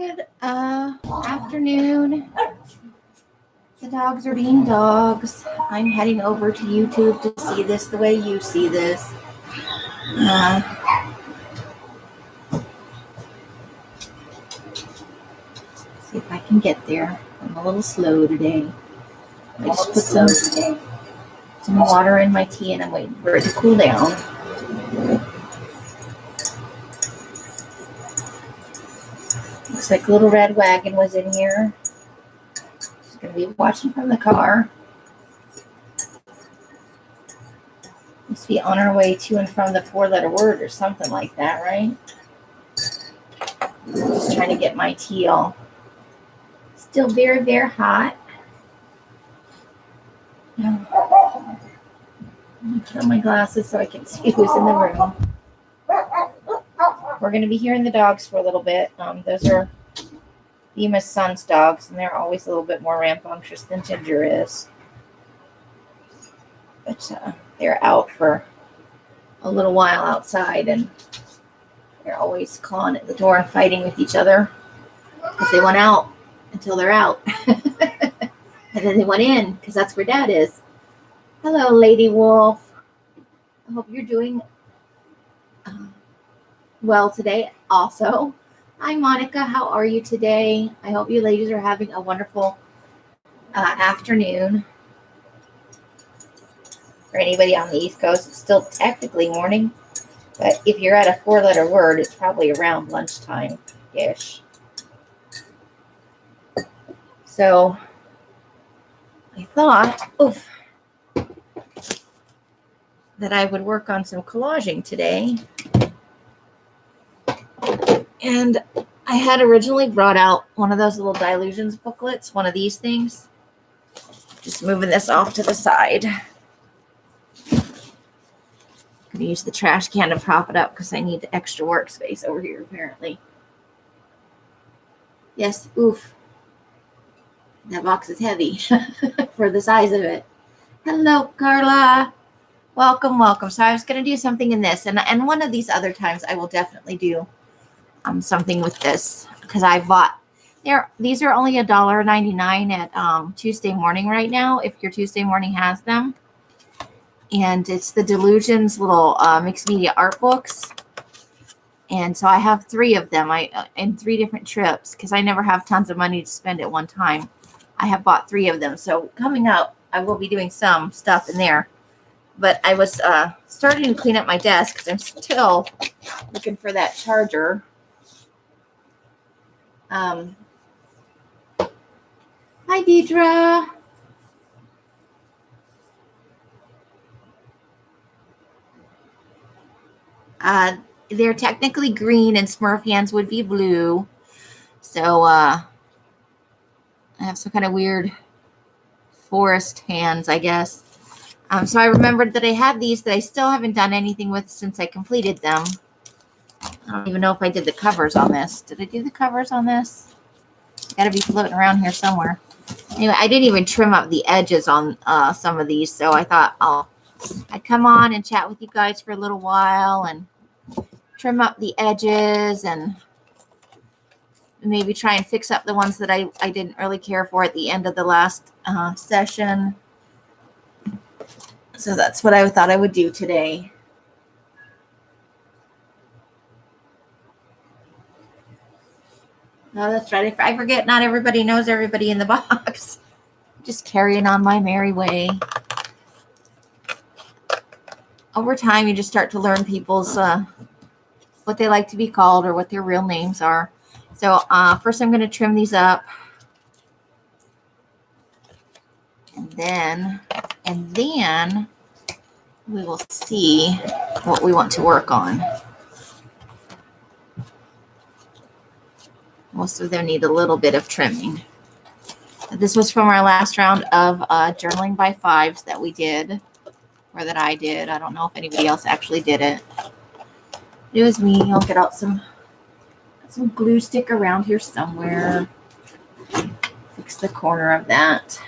Good afternoon. The dogs are being dogs. I'm heading over to YouTube to see this the way you see this. See if I can get there. I'm a little slow today. I just put some water in my tea and I'm waiting for it to cool down. Looks like Little Red Wagon was in here. She's going to be watching from the car. Must be on our way to and from the 4-letter word or something like that, right? Just trying to get my tea all still very, very hot. Put on my glasses so I can see who's in the room. We're going to be hearing the dogs for a little bit. Those are Bemis' son's dogs, and they're always a little bit more rambunctious than Ginger is. But they're out for a little while outside, and they're always clawing at the door and fighting with each other because they want out until they're out. And then they went in because that's where Dad is. Hello, Lady Wolf. I hope you're doing well today also. Hi, Monica. How are you today? I hope you ladies are having a wonderful afternoon. For anybody on the East Coast, it's still technically morning. But if you're at a 4-letter word, it's probably around lunchtime-ish. So I thought, that I would work on some collaging today. And I had originally brought out one of those little Dilutions booklets, one of these things. Just moving this off to the side. I'm going to use the trash can to prop it up because I need the extra workspace over here, apparently. Yes, that box is heavy for the size of it. Hello, Carla. Welcome. So I was going to do something in this. And one of these other times I will definitely do something with this because I bought these are only $1.99 at Tuesday Morning right now, if your Tuesday Morning has them. And it's the Delusions little mixed media art books. And so I have 3 of them in 3 different trips because I never have tons of money to spend at one time. I have bought 3 of them. So coming up, I will be doing some stuff in there. But I was starting to clean up my desk because I'm still looking for that charger. Hi, Deidre. They're technically green and Smurf hands would be blue. So I have some kind of weird forest hands, I guess. So I remembered that I had these that I still haven't done anything with since I completed them. I don't even know if I did the covers on this. Did I do the covers on this? Got to be floating around here somewhere. Anyway, I didn't even trim up the edges on some of these, so I thought I'd come on and chat with you guys for a little while and trim up the edges and maybe try and fix up the ones that I didn't really care for at the end of the last session. So that's what I thought I would do today. No, that's right. I forget not everybody knows everybody in the box. Just carrying on my merry way. Over time, you just start to learn people's what they like to be called or what their real names are. So first I'm going to trim these up. And then we will see what we want to work on. Most of them need a little bit of trimming. This was from our last round of journaling by 5s that we did, or that I did. I don't know if anybody else actually did it. It was me. I'll get out some glue stick around here somewhere. Fix the corner of that.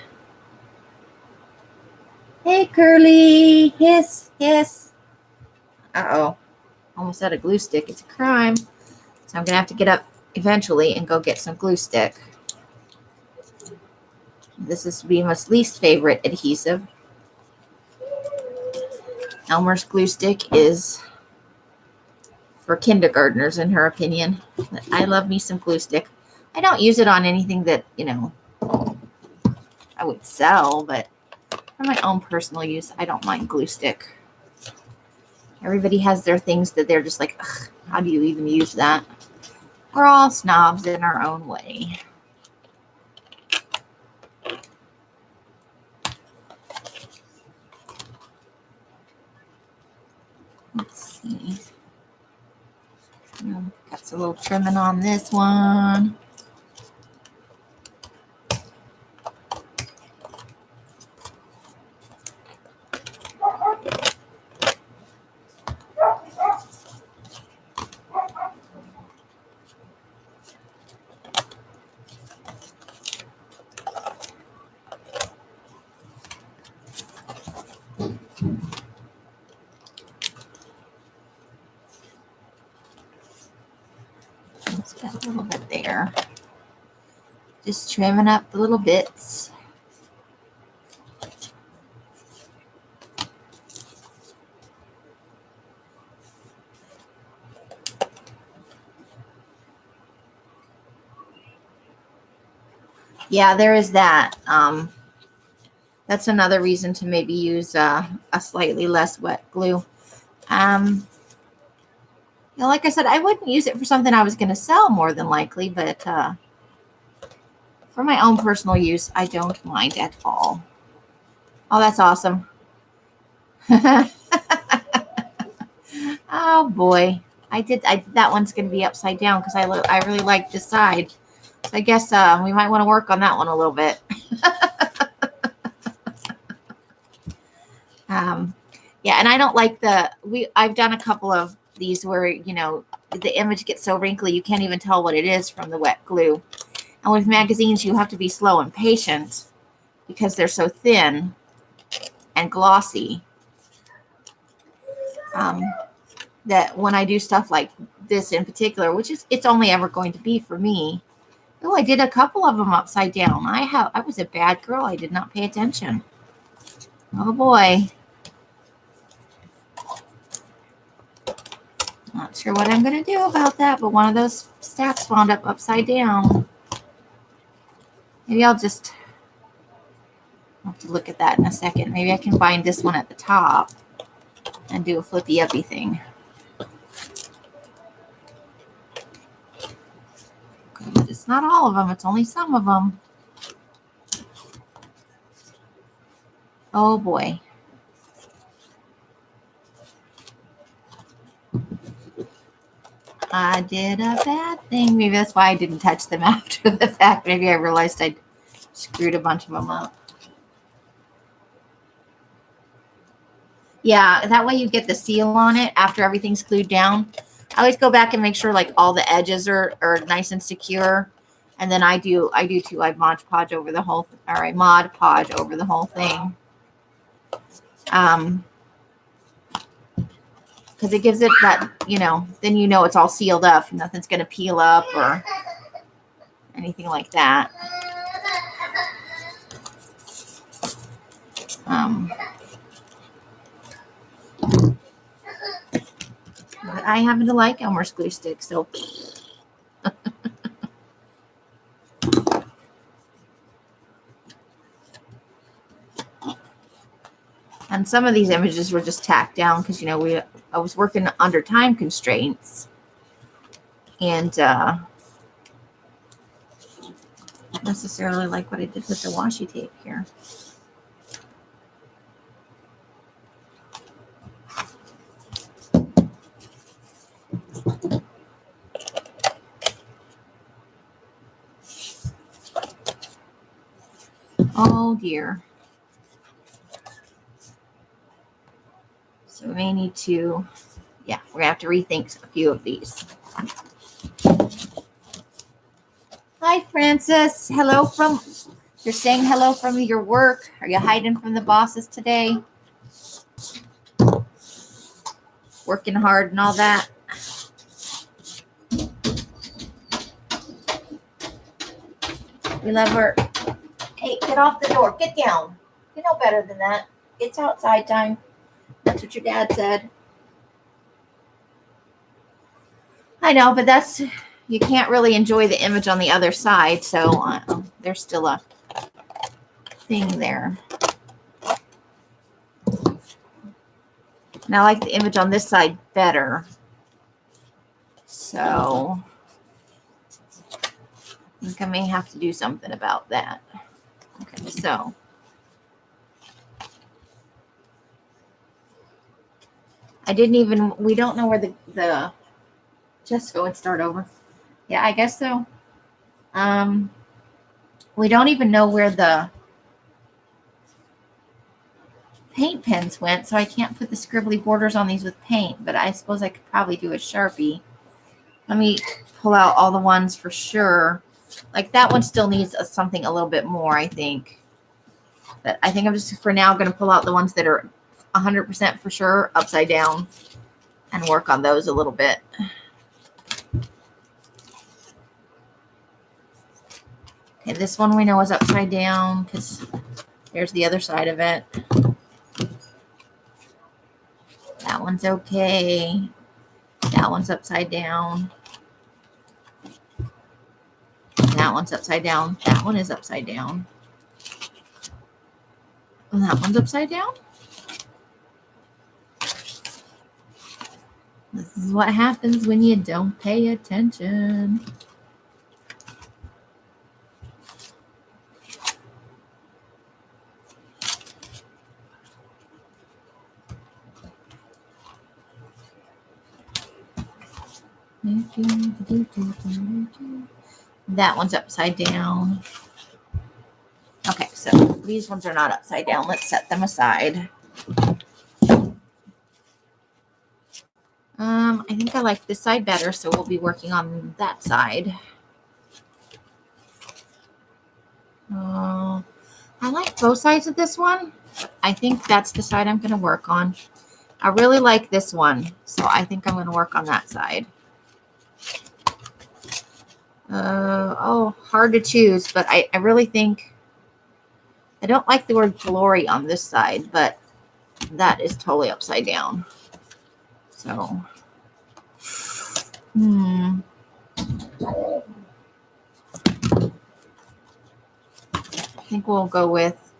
Hey, Curly. Hiss. Uh-oh. Almost out of glue stick. It's a crime. So I'm going to have to get up eventually and go get some glue stick. This is Bima's least favorite adhesive. Elmer's glue stick is for kindergartners, in her opinion. But I love me some glue stick. I don't use it on anything that, I would sell, but for my own personal use, I don't mind glue stick. Everybody has their things that they're just like, ugh, how do you even use that? We're all snobs in our own way. Let's see. Got some little trimming on this one. Let's get a little bit there. Just trimming up the little bits. Yeah, there is that. That's another reason to maybe use a slightly less wet glue. Like I said, I wouldn't use it for something I was going to sell more than likely, but for my own personal use, I don't mind at all. Oh, that's awesome. Oh boy, that one's going to be upside down because I really like this side. So I guess we might want to work on that one a little bit. Yeah, and I don't like I've done a couple of these where, the image gets so wrinkly you can't even tell what it is from the wet glue. And with magazines, you have to be slow and patient because they're so thin and glossy. That when I do stuff like this in particular, which it's only ever going to be for me. Oh, I did a couple of them upside down. I was a bad girl. I did not pay attention. Oh boy. Not sure what I'm going to do about that, but one of those stacks wound up upside down. Maybe I'll just have to look at that in a second. Maybe I can bind this one at the top and do a flippy-uppy thing. But it's not all of them. It's only some of them. Oh, boy. I did a bad thing. Maybe that's why I didn't touch them after the fact. Maybe I realized I screwed a bunch of them up. Yeah, that way you get the seal on it after everything's glued down. I always go back and make sure like all the edges are nice and secure. And then I do too. I Mod Podge over the whole thing. Because it gives it that, then it's all sealed up. Nothing's going to peel up or anything like that. But I happen to like Elmer's glue stick, so. And some of these images were just tacked down because, I was working under time constraints. And not necessarily like what I did with the washi tape here. Oh, dear. So we may need to, we're going to have to rethink a few of these. Hi, Francis. You're saying hello from your work. Are you hiding from the bosses today? Working hard and all that? We love her. Hey, get off the door. Get down. You know better than that. It's outside time. That's what your dad said. I know, but you can't really enjoy the image on the other side. So there's still a thing there. And I like the image on this side better. So I think I may have to do something about that. Okay, so we don't know where the just go and start over. Yeah, I guess so. We don't even know where the paint pens went, so I can't put the scribbly borders on these with paint, but I suppose I could probably do a Sharpie. Let me pull out all the ones for sure. Like that one still needs something a little bit more, I think. But I think I'm just, for now, going to pull out the ones that are 100% for sure upside down and work on those a little bit. Okay, this one we know is upside down because there's the other side of it. That one's okay. That one's upside down. That one's upside down. That one is upside down. And that one's upside down. This is what happens when you don't pay attention. That one's upside down. Okay, so these ones are not upside down. Let's set them aside. I think I like this side better, so we'll be working on that side. I like both sides of this one. I think that's the side I'm going to work on. I really like this one, so I think I'm going to work on that side. Hard to choose, but I really think I don't like the word glory on this side, but that is totally upside down. So, I think we'll go with,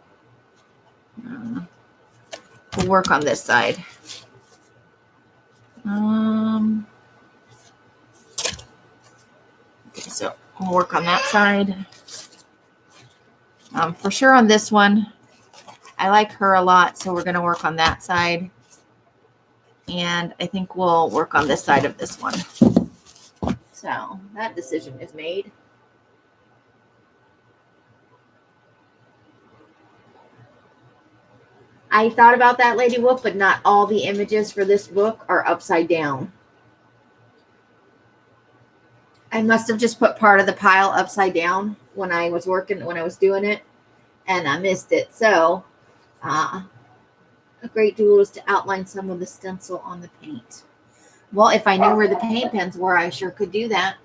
we'll work on this side. Okay, so we'll work on that side. For sure on this one, I like her a lot, so we're going to work on that side. And I think we'll work on this side of this one. So that decision is made. I thought about that, Lady Wolf, but not all the images for this book are upside down. I must have just put part of the pile upside down when I was doing it, and I missed it. So a great tool is to outline some of the stencil on the paint. Well, if I knew where the paint pens were, I sure could do that.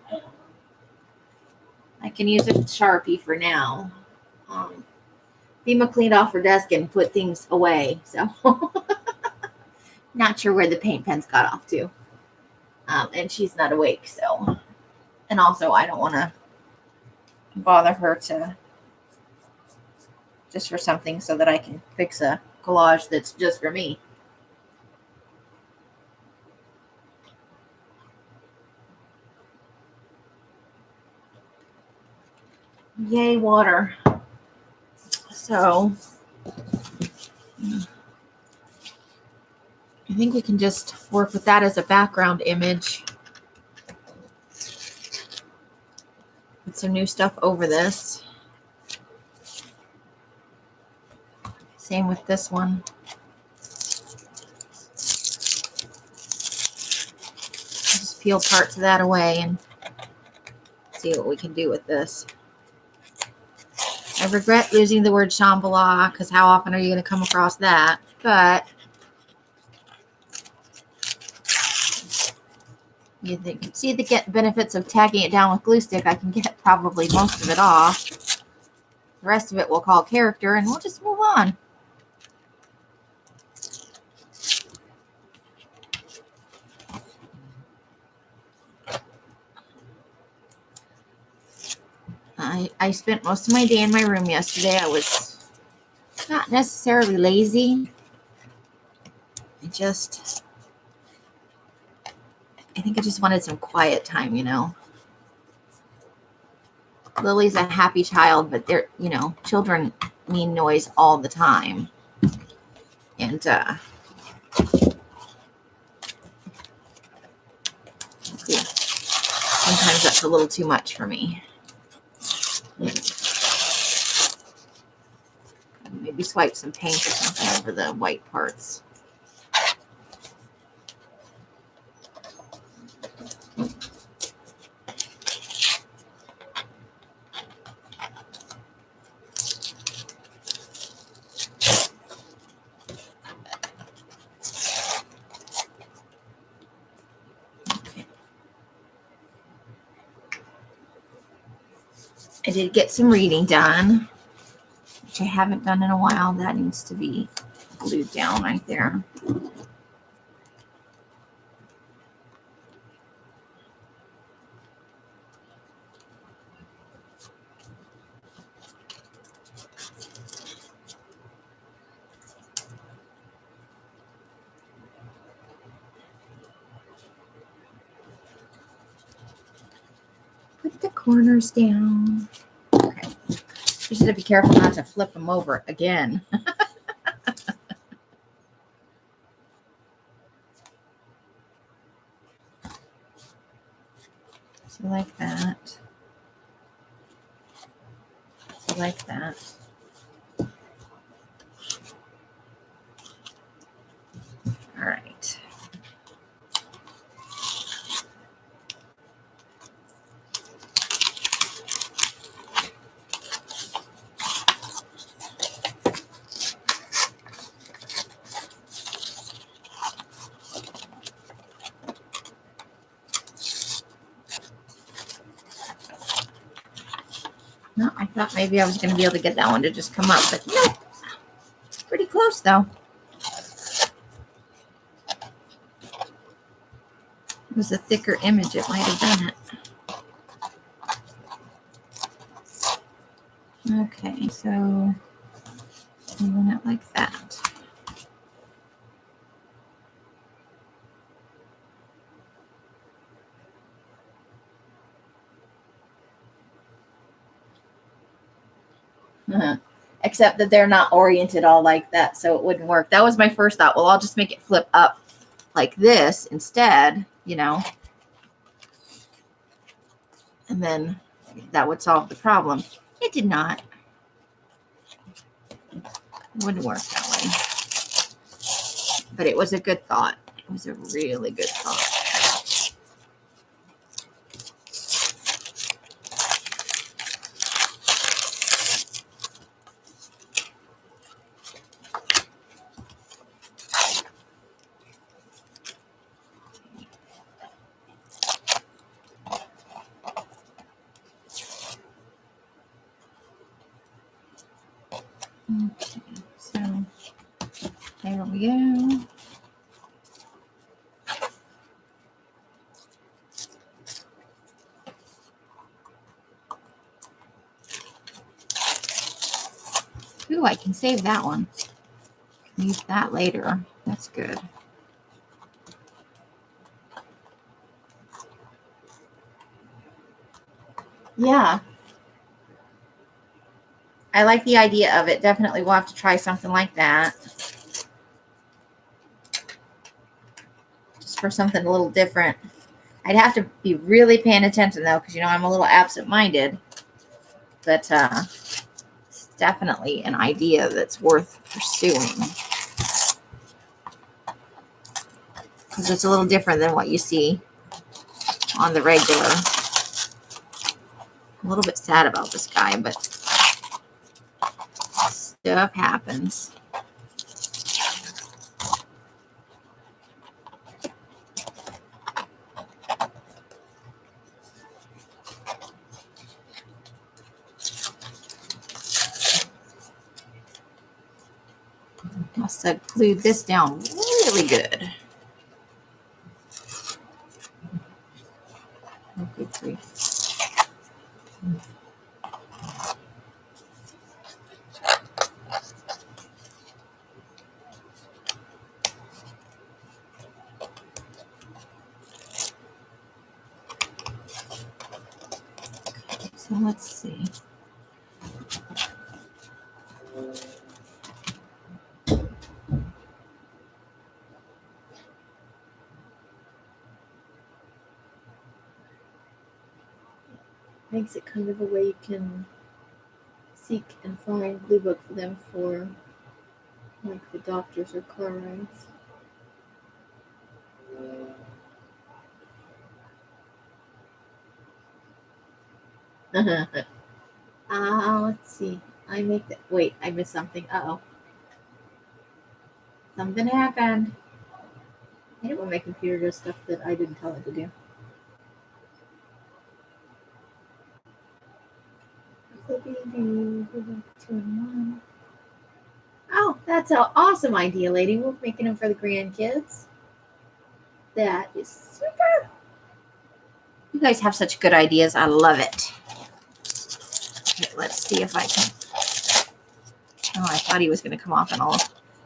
I can use a Sharpie for now. Bima cleaned off her desk and put things away, so not sure where the paint pens got off to. And she's not awake, so. And also, I don't want to bother her just for something so that I can fix a collage that's just for me. Yay, water. So I think we can just work with that as a background image. Put some new stuff over this. Same with this one. Just peel parts of that away and see what we can do with this. I regret losing the word Shambhala, because how often are you going to come across that? But you can see the benefits of tagging it down with glue stick. I can get probably most of it off. The rest of it we'll call character, and we'll just move on. I spent most of my day in my room yesterday. I was not necessarily lazy. I think I just wanted some quiet time, you know. Lily's a happy child, but they're, you know, children mean noise all the time. And sometimes that's a little too much for me. Maybe swipe some paint or something over the white parts. I did get some reading done, which I haven't done in a while. That needs to be glued down right there. Put the corners down. Okay. You should be careful not to flip them over again. So like that. So like that. All right. No, I thought maybe I was going to be able to get that one to just come up, but no. Pretty close, though. It was a thicker image. It might have done it. Okay, so doing it like that. Except that they're not oriented all like that, so it wouldn't work. That was my first thought. Well, I'll just make it flip up like this instead, you know, and then that would solve the problem. It did not. It wouldn't work that way. But it was a good thought. It was a really good thought. Okay, so there we go. Ooh, I can save that one. Use that later. That's good. Yeah. I like the idea of it. Definitely we'll have to try something like that. Just for something a little different. I'd have to be really paying attention, though, because, you know, I'm a little absent-minded. But it's definitely an idea that's worth pursuing. Because it's a little different than what you see on the regular. I'm a little bit sad about this guy, but stuff happens. have glued this down really good. Oh, good grief. So let's see. Makes it kind of a way you can seek and find blue book for them for like the doctors or car rides. Let's see. I make that. Wait, I missed something. Uh-oh. Something happened. I hate when my computer does stuff that I didn't tell it to do. Oh, that's an awesome idea, Lady Wolf, making them for the grandkids. That is super. You guys have such good ideas. I love it. Okay, let's see if I can. Oh, I thought he was going to come off in all.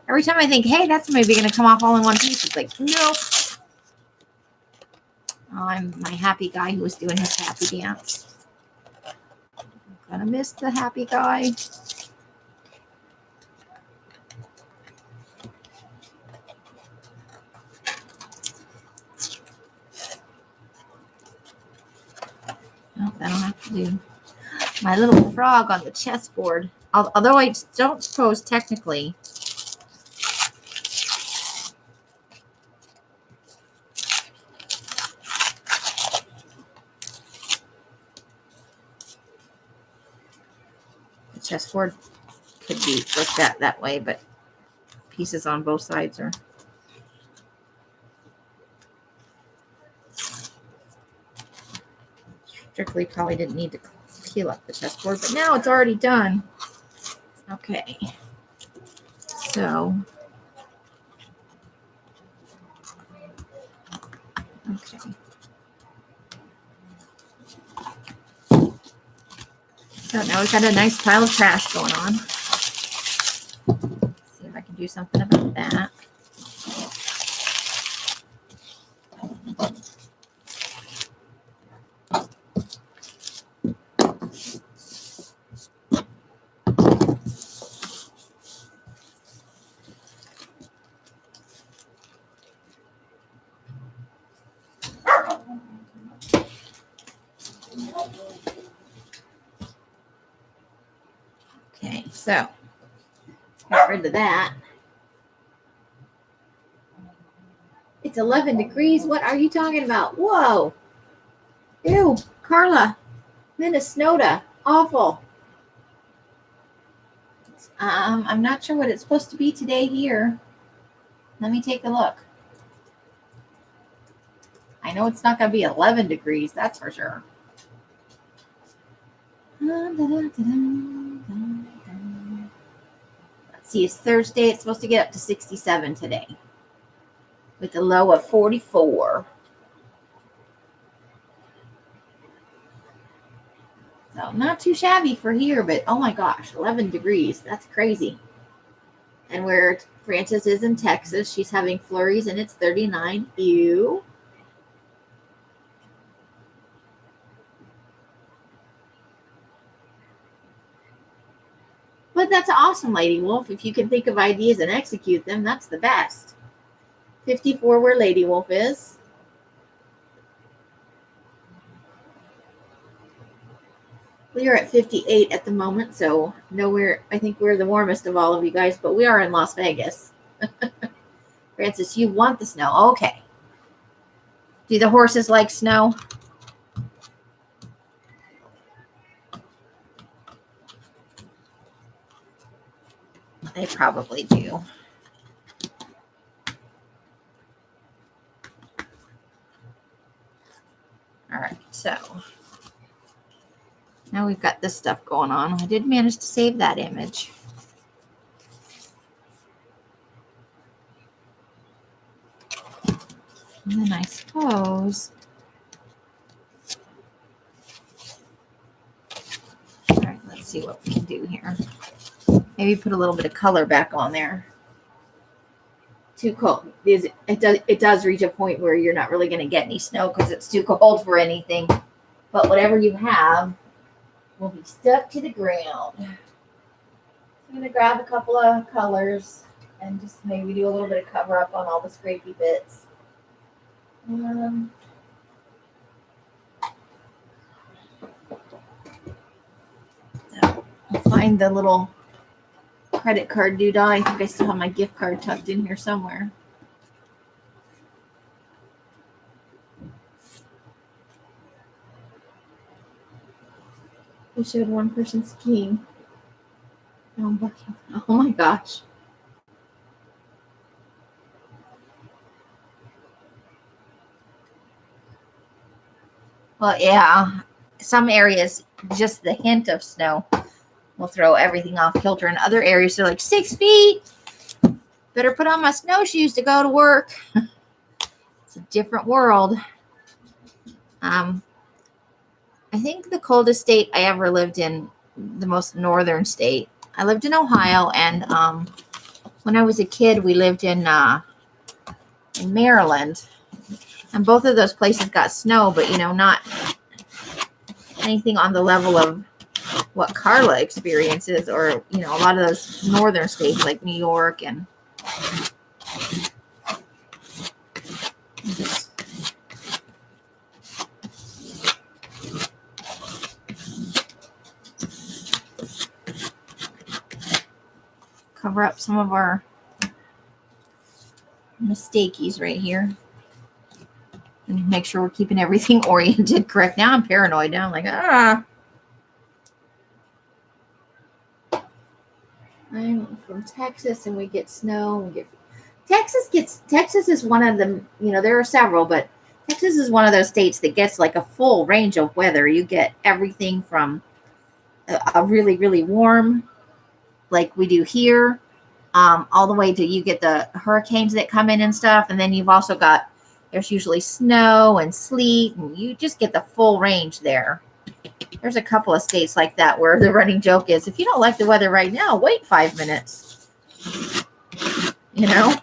Every time I think, hey, that's maybe going to come off all in one piece, it's like, nope. Oh, I'm my happy guy who was doing his happy dance. I'm going to miss the happy guy. Oh, I don't have to do my little frog on the chessboard. Although I don't suppose technically. The chessboard could be looked at that way, but pieces on both sides are. Strictly probably didn't need to peel up the chessboard, but now it's already done. Okay. So. Okay. So now we've got a nice pile of trash going on. Let's see if I can do something about that. Okay, so get rid of that. It's 11 degrees. What are you talking about? Whoa. Ew, Carla. Minnesota. Awful. I'm not sure what it's supposed to be today here. Let me take a look. I know it's not going to be 11 degrees. That's for sure. Let's see. It's Thursday. It's supposed to get up to 67 today with a low of 44. So not too shabby for here, but oh my gosh, 11 degrees. That's crazy. And where Frances is in Texas, she's having flurries and it's 39. Ew. But that's awesome, Lady Wolf. If you can think of ideas and execute them, that's the best. 54 where Lady Wolf is. We are at 58 at the moment, so nowhere. I think we're the warmest of all of you guys, but we are in Las Vegas. Francis, you want the snow. Okay. Do the horses like snow? They probably do. All right, so now we've got this stuff going on. I did manage to save that image. And then I suppose, all right, let's see what we can do here. Maybe put a little bit of color back on there. Too cold. It does reach a point where you're not really going to get any snow because it's too cold for anything. But whatever you have will be stuck to the ground. So I'm going to grab a couple of colors and just maybe do a little bit of cover up on all the scrapey bits. I'll find the little credit card doodah. I think I still have my gift card tucked in here somewhere. We showed one person skiing. Oh my gosh. Well, yeah, some areas, just the hint of snow will throw everything off kilter. In other areas, they're like 6 feet. Better put on my snowshoes to go to work. It's a different world. I think the coldest state I ever lived in, the most northern state, I lived in Ohio, and when I was a kid, we lived in Maryland, and both of those places got snow, but not anything on the level of what Carla experiences, or a lot of those northern states like New York and just cover up some of our mistakies right here and make sure we're keeping everything oriented correct. Now I'm paranoid. Now I'm like, I'm from Texas and we get snow. Texas is one of them, there are several, but Texas is one of those states that gets like a full range of weather. You get everything from a really, really warm, like we do here, all the way to you get the hurricanes that come in and stuff. And then you've also got, there's usually snow and sleet, and you just get the full range there. There's a couple of states like that where the running joke is, if you don't like the weather right now, wait 5 minutes. I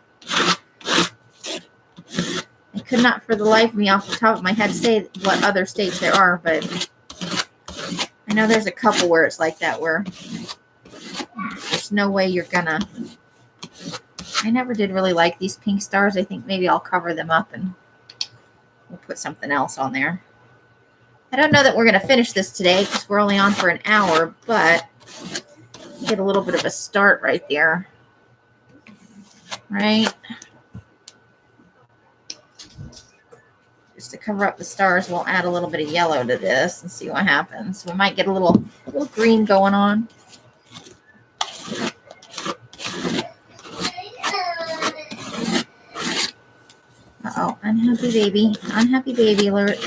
could not for the life of me off the top of my head say what other states there are, but I know there's a couple where it's like that, where there's no way you're gonna. I never did really like these pink stars. I think maybe I'll cover them up and we'll put something else on there. I don't know that we're going to finish this today because we're only on for an hour, but get a little bit of a start right there. Right? Just to cover up the stars, we'll add a little bit of yellow to this and see what happens. We might get a little green going on. Uh-oh, unhappy baby. Unhappy baby alert.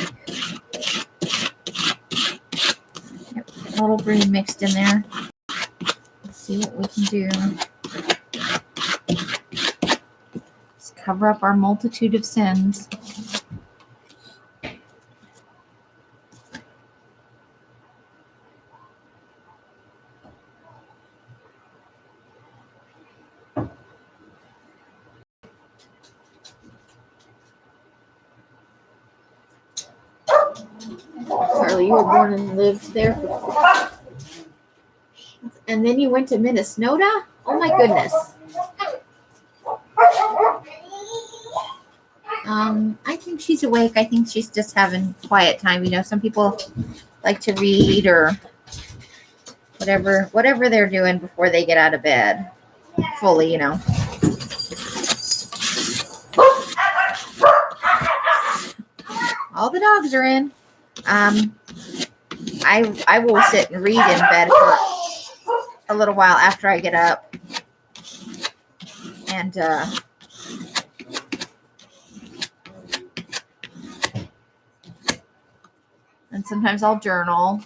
Yep, a little green mixed in there. Let's see what we can do. Let's cover up our multitude of sins. Carly, you were born and lived there and then you went to Minnesota? Oh my goodness. I think she's awake. I think she's just having quiet time. Some people like to read or whatever they're doing before they get out of bed fully, All the dogs are in. I will sit and read in bed for a little while after I get up. And sometimes I'll journal.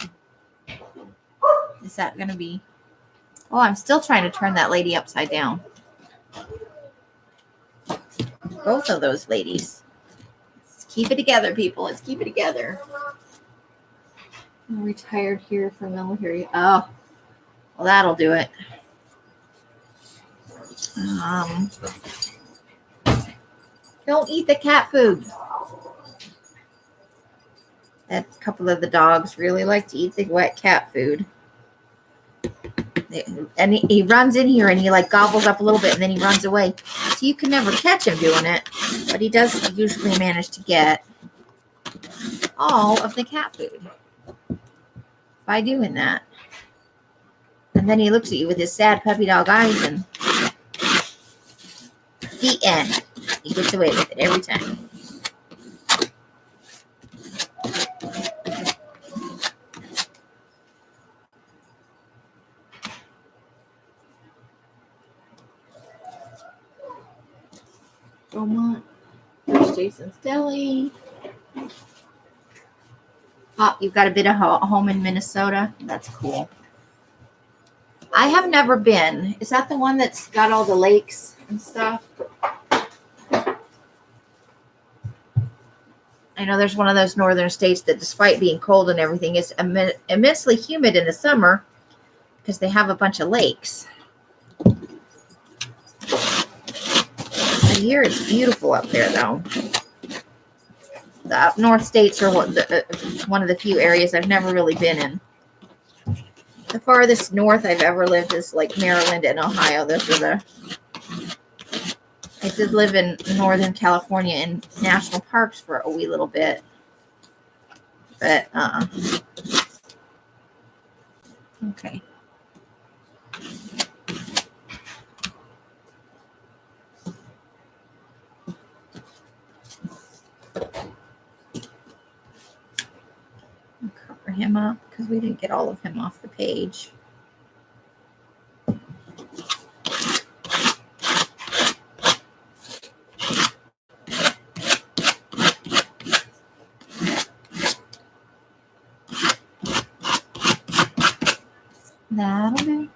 Is that going to be... Oh, I'm still trying to turn that lady upside down. Both of those ladies. keep it together, people. Let's keep it together. I'm retired here from military. Oh, well, that'll do it. Don't eat the cat food. A couple of the dogs really like to eat the wet cat food. And he runs in here and he like gobbles up a little bit and then he runs away. So you can never catch him doing it. But he does usually manage to get all of the cat food by doing that. And then he looks at you with his sad puppy dog eyes and the end. He gets away with it every time. Beaumont. There's Jason's Deli. Oh, you've got a bit of home in Minnesota. That's cool. I have never been. Is that the one that's got all the lakes and stuff? I know there's one of those northern states that despite being cold and everything is immensely humid in the summer because they have a bunch of lakes. The year is beautiful up there though. The up north states are one of the few areas I've never really been in. The farthest north I've ever lived is like Maryland and Ohio. Those are I did live in Northern California in national parks for a wee little bit. But, okay. I'll cover him up because we didn't get all of him off the page. That'll do.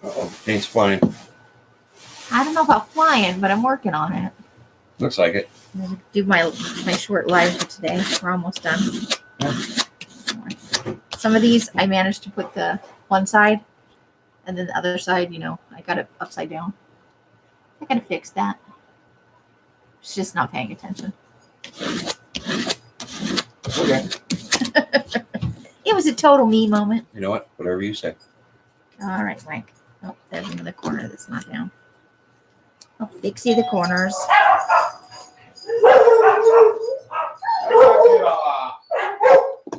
Uh-oh, paint's flying. I don't know about flying, but I'm working on it. Looks like it. I'm gonna do my short live for today. We're almost done. Yeah. Some of these I managed to put the one side, and then the other side, you know, I got it upside down. I gotta fix that. It's just not paying attention. Okay. It was a total me moment. You know what? Whatever you say. All right, Mike. Oh, there's another corner that's not down. I'll fixie the corners.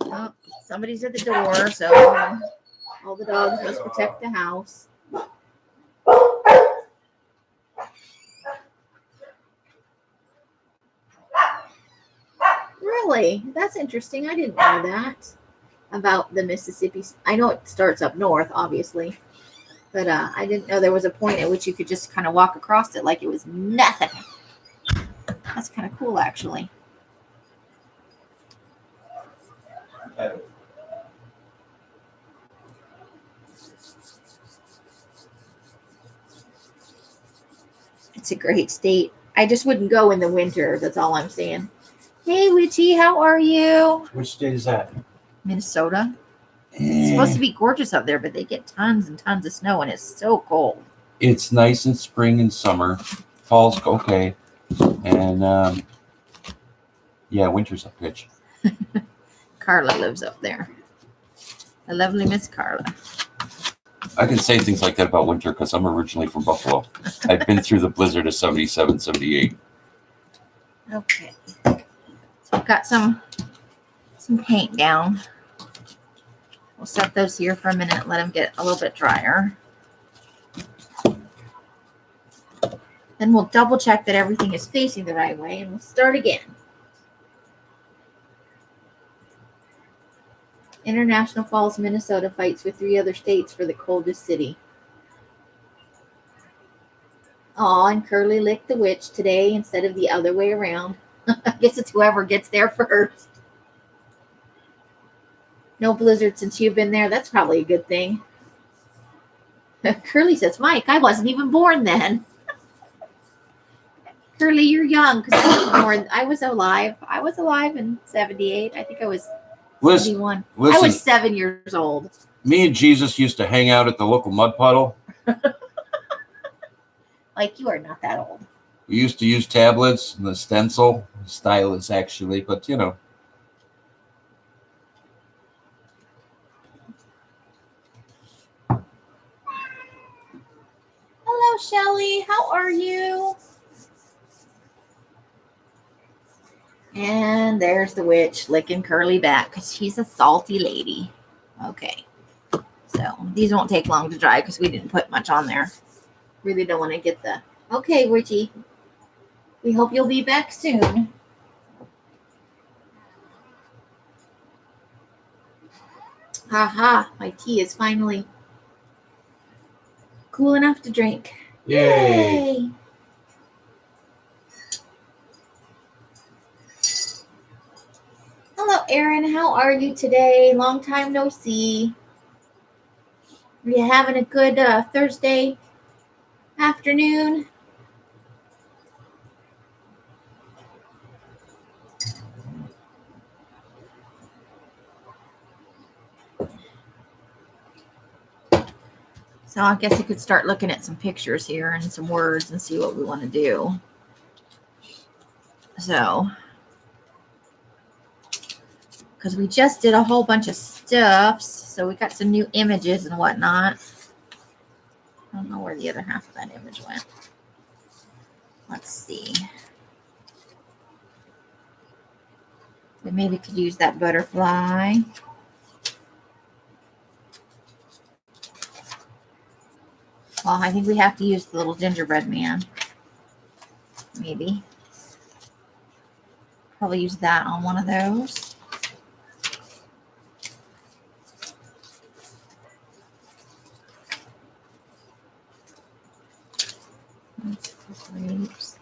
Oh, somebody's at the door, so all the dogs must protect the house. Really? That's interesting. I didn't know that about the Mississippi. I know it starts up north, obviously, but I didn't know there was a point at which you could just kind of walk across it like it was nothing. That's kind of cool, actually. It's a great state. I just wouldn't go in the winter. That's all I'm saying. Hey, Witchy, how are you? Which state is that? Minnesota. It's supposed to be gorgeous up there, but they get tons and tons of snow, and it's so cold. It's nice in spring and summer. Fall's okay. And, yeah, winter's a bitch. Carla lives up there. The lovely Miss Carla. I can say things like that about winter because I'm originally from Buffalo. I've been through the blizzard of 77, 78. Okay. So I've got some paint down. We'll set those here for a minute, let them get a little bit drier. Then we'll double check that everything is facing the right way and we'll start again. International Falls, Minnesota fights with 3 other states for the coldest city. Aw, and Curly licked the witch today instead of the other way around. I guess it's whoever gets there first. No blizzard since you've been there. That's probably a good thing. Curly says, Mike, I wasn't even born then. Curly, you're young because I was born. I was alive. I was alive in 78. I think I was 71. I was 7 years old. Me and Jesus used to hang out at the local mud puddle. Like, you are not that old. We used to use tablets and the stencil, stylus actually, but you know. Hello, Shelly. How are you? And there's the witch licking Curly back because she's a salty lady. Okay. So these won't take long to dry because we didn't put much on there. Really don't want to get the... Okay, Witchy. We hope you'll be back soon. Haha, my tea is finally cool enough to drink. Yay! Hello, Erin. How are you today? Long time no see. Are you having a good Thursday afternoon? So I guess I could start looking at some pictures here and some words and see what we want to do. So, because we just did a whole bunch of stuffs, so we got some new images and whatnot. I don't know where the other half of that image went. Let's see. We maybe could use that butterfly. Well, I think we have to use the little gingerbread man. Maybe. Probably use that on one of those. Grapes.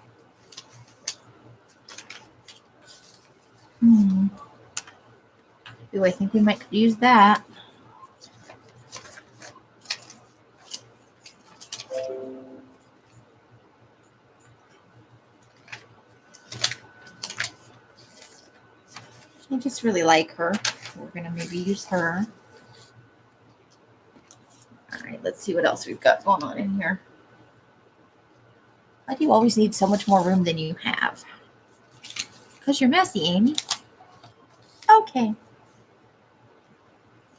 Ooh, I think we might use that. I just really like her. We're going to maybe use her. All right, let's see what else we've got going on in here. Why do you always need so much more room than you have? Because you're messy, Amy. Okay.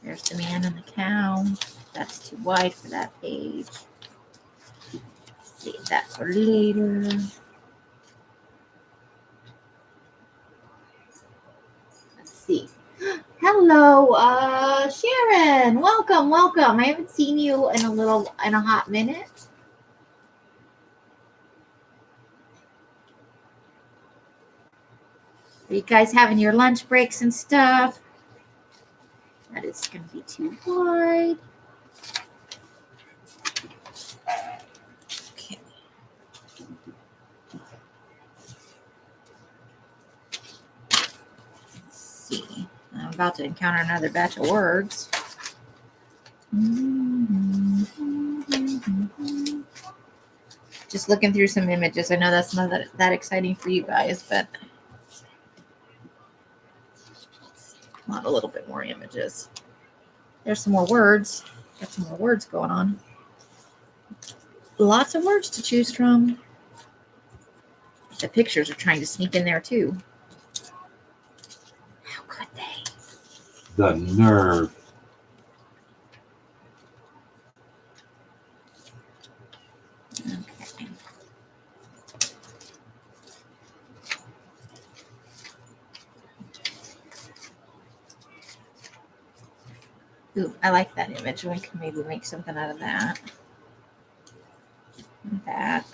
There's the man and the cow. That's too wide for that page. Save that for later. Let's see. Hello, Sharon. Welcome, welcome. I haven't seen you in a hot minute. Are you guys having your lunch breaks and stuff? That is going to be too wide. Okay. Let's see. I'm about to encounter another batch of words. Just looking through some images. I know that's not that exciting for you guys, but I want a little bit more images. There's some more words. Got some more words going on. Lots of words to choose from. The pictures are trying to sneak in there too. How could they? The nerve. Okay. Ooh, I like that image. We can maybe make something out of that. And that.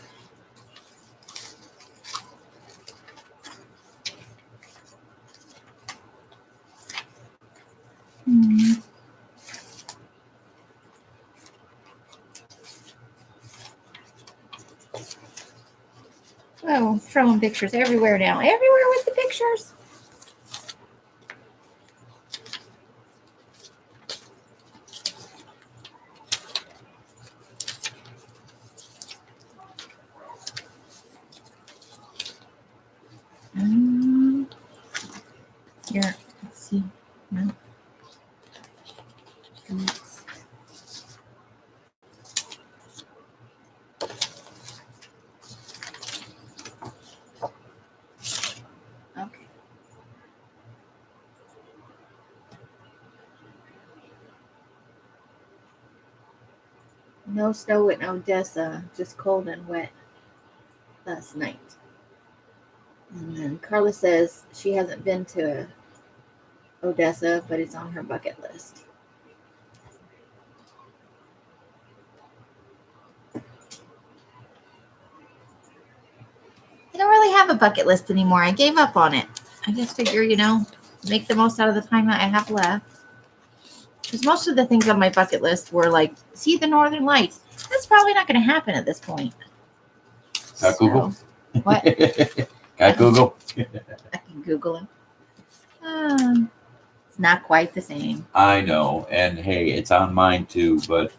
Oh, throwing pictures everywhere now. Everywhere with the pictures. Oops. Okay. No snow in Odessa, just cold and wet last night. And then Carla says she hasn't been to Odessa, but it's on her bucket list. I don't really have a bucket list anymore. I gave up on it. I just figure, make the most out of the time that I have left. Because most of the things on my bucket list were like, see the Northern Lights. That's probably not going to happen at this point. Got Google? What? Got Google? I can Google it. It's not quite the same. I know. And hey, it's on mine too, but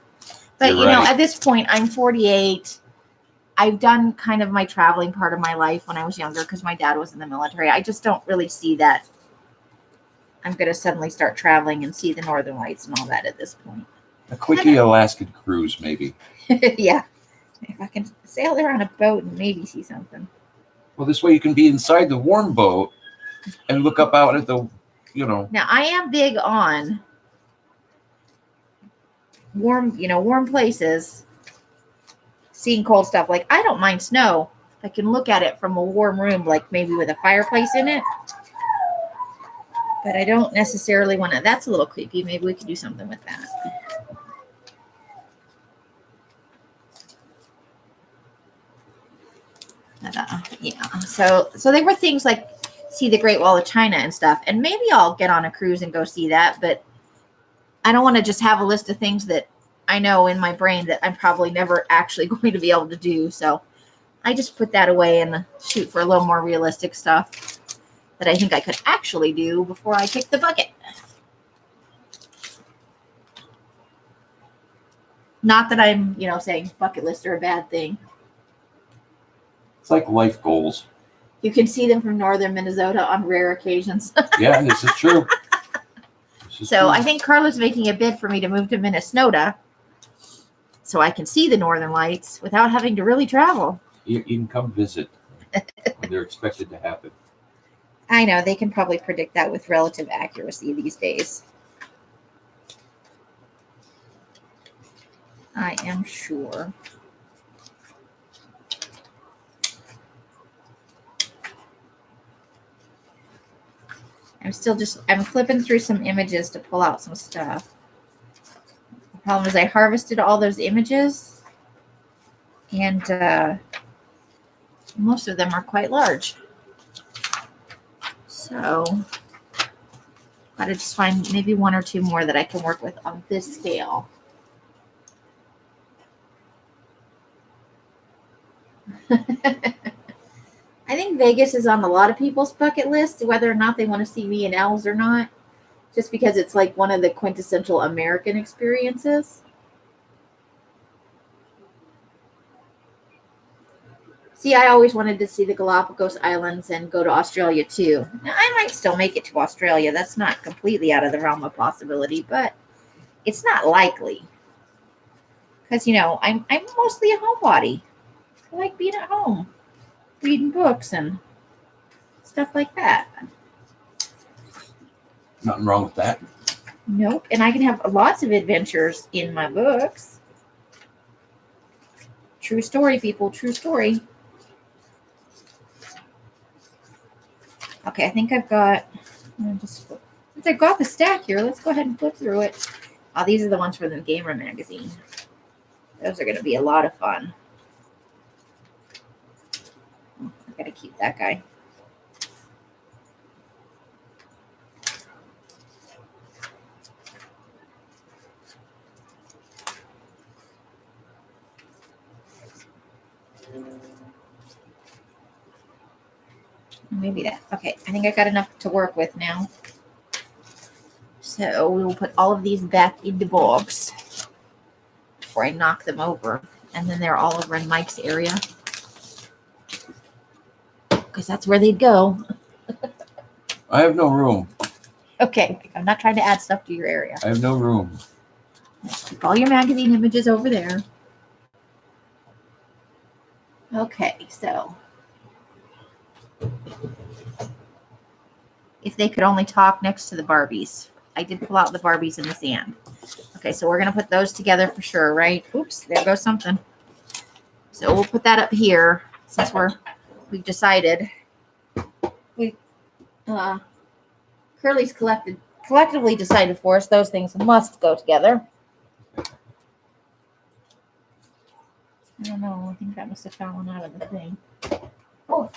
you right. At this point, I'm 48. I've done kind of my traveling part of my life when I was younger because my dad was in the military. I just don't really see that I'm going to suddenly start traveling and see the Northern Lights and all that at this point. A quickie Alaskan cruise, maybe. Yeah. If I can sail there on a boat and maybe see something. Well, this way you can be inside the warm boat and look up out at the, Now, I am big on warm places, seeing cold stuff. Like, I don't mind snow. I can look at it from a warm room, like maybe with a fireplace in it. But I don't necessarily want to. That's a little creepy. Maybe we could do something with that. Yeah. So they were things like see the Great Wall of China and stuff. And maybe I'll get on a cruise and go see that. But I don't want to just have a list of things that I know in my brain that I'm probably never actually going to be able to do. So I just put that away and shoot for a little more realistic stuff that I think I could actually do before I kick the bucket. Not that I'm, saying bucket lists are a bad thing. It's like life goals. You can see them from northern Minnesota on rare occasions. Yeah, this is true. So I think Carla's making a bid for me to move to Minnesota so I can see the Northern Lights without having to really travel. You can come visit when they're expected to happen. I know. They can probably predict that with relative accuracy these days. I am sure. I'm flipping through some images to pull out some stuff. The problem is I harvested all those images and most of them are quite large. So gotta just find maybe one or two more that I can work with on this scale. I think Vegas is on a lot of people's bucket list, whether or not they want to see me in elves or not, just because it's like one of the quintessential American experiences. See, I always wanted to see the Galapagos Islands and go to Australia too. Now, I might still make it to Australia. That's not completely out of the realm of possibility, but it's not likely. Because, I'm mostly a homebody. I like being at home, reading books and stuff like that. Nothing wrong with that. Nope. And I can have lots of adventures in my books. True story, people. True story. Okay, I think I've got... since I've got the stack here, let's go ahead and flip through it. Oh, these are the ones from the Gamer magazine. Those are going to be a lot of fun. I got to keep that guy. Maybe that. Okay, I think I got enough to work with now. So we will put all of these back in the box before I knock them over. And then they're all over in Mike's area. Because that's where they'd go. I have no room. Okay, I'm not trying to add stuff to your area. I have no room. Keep all your magazine images over there. Okay, so if they could only talk next to the Barbies. I did pull out the Barbies in the sand. Okay, so we're going to put those together for sure, right? Oops, there goes something. So we'll put that up here since we've decided. Curly's collectively decided for us those things must go together. I don't know. I think that must have fallen out of the thing. Oh.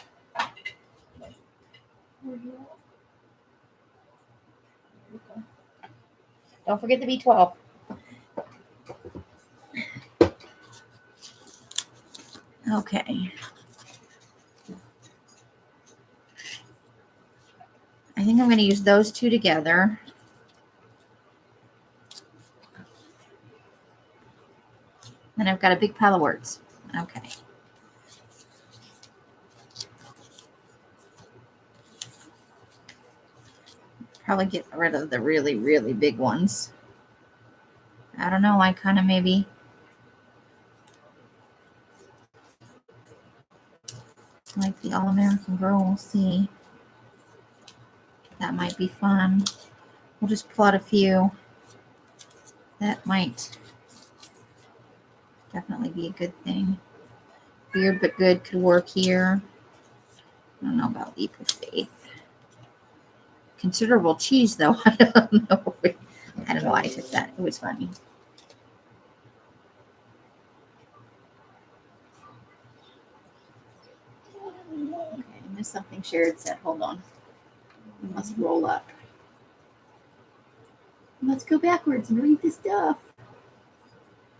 Don't forget the B12. Okay. I think I'm going to use those two together. And I've got a big pile of words. Okay. Probably get rid of the really, really big ones. I don't know. I kind of maybe like the All-American Girl. We'll see. That might be fun. We'll just plot a few. That might definitely be a good thing. Weird but good could work here. I don't know about leap of faith. Considerable cheese, though. I don't know. I don't know why I took that. It was funny. Okay, I missed something Sharon said. Hold on. We must roll up. Let's go backwards and read the stuff.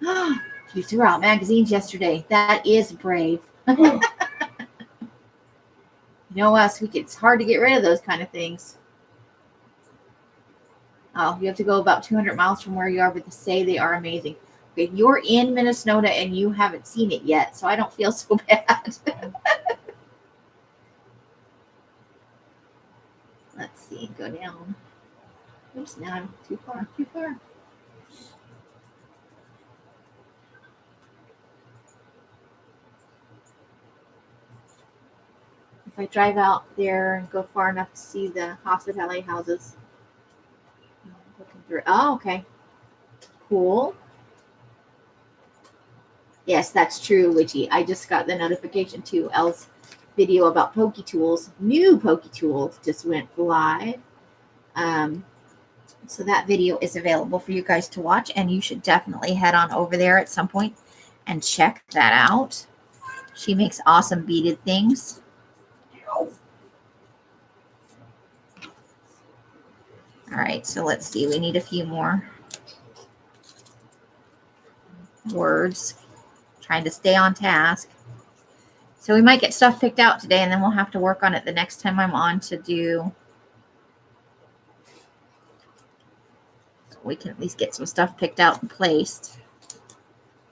You threw out magazines yesterday. That is brave. You know us, it's hard to get rid of those kind of things. Oh, you have to go about 200 miles from where you are, but they say they are amazing. Okay, you're in Minnesota and you haven't seen it yet, so I don't feel so bad. Let's see, go down. Oops, now I'm too far. If I drive out there and go far enough to see the hospitality houses. Looking through. Oh, okay. Cool. Yes, that's true, Witchy. I just got the notification too. Elle's video about Poke Tools, new Poke Tools, just went live. So that video is available for you guys to watch, and you should definitely head on over there at some point and check that out. She makes awesome beaded things. All right, so let's see. We need a few more words. Trying to stay on task. So we might get stuff picked out today, and then we'll have to work on it the next time I'm on to do. We can at least get some stuff picked out and placed.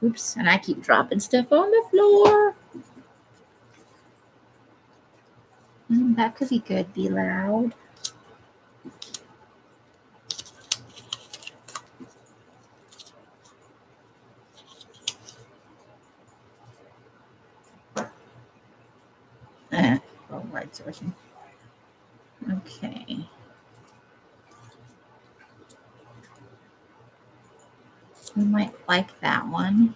Oops, and I keep dropping stuff on the floor. That could be good. Be loud. Right sourcing. Okay. We might like that one.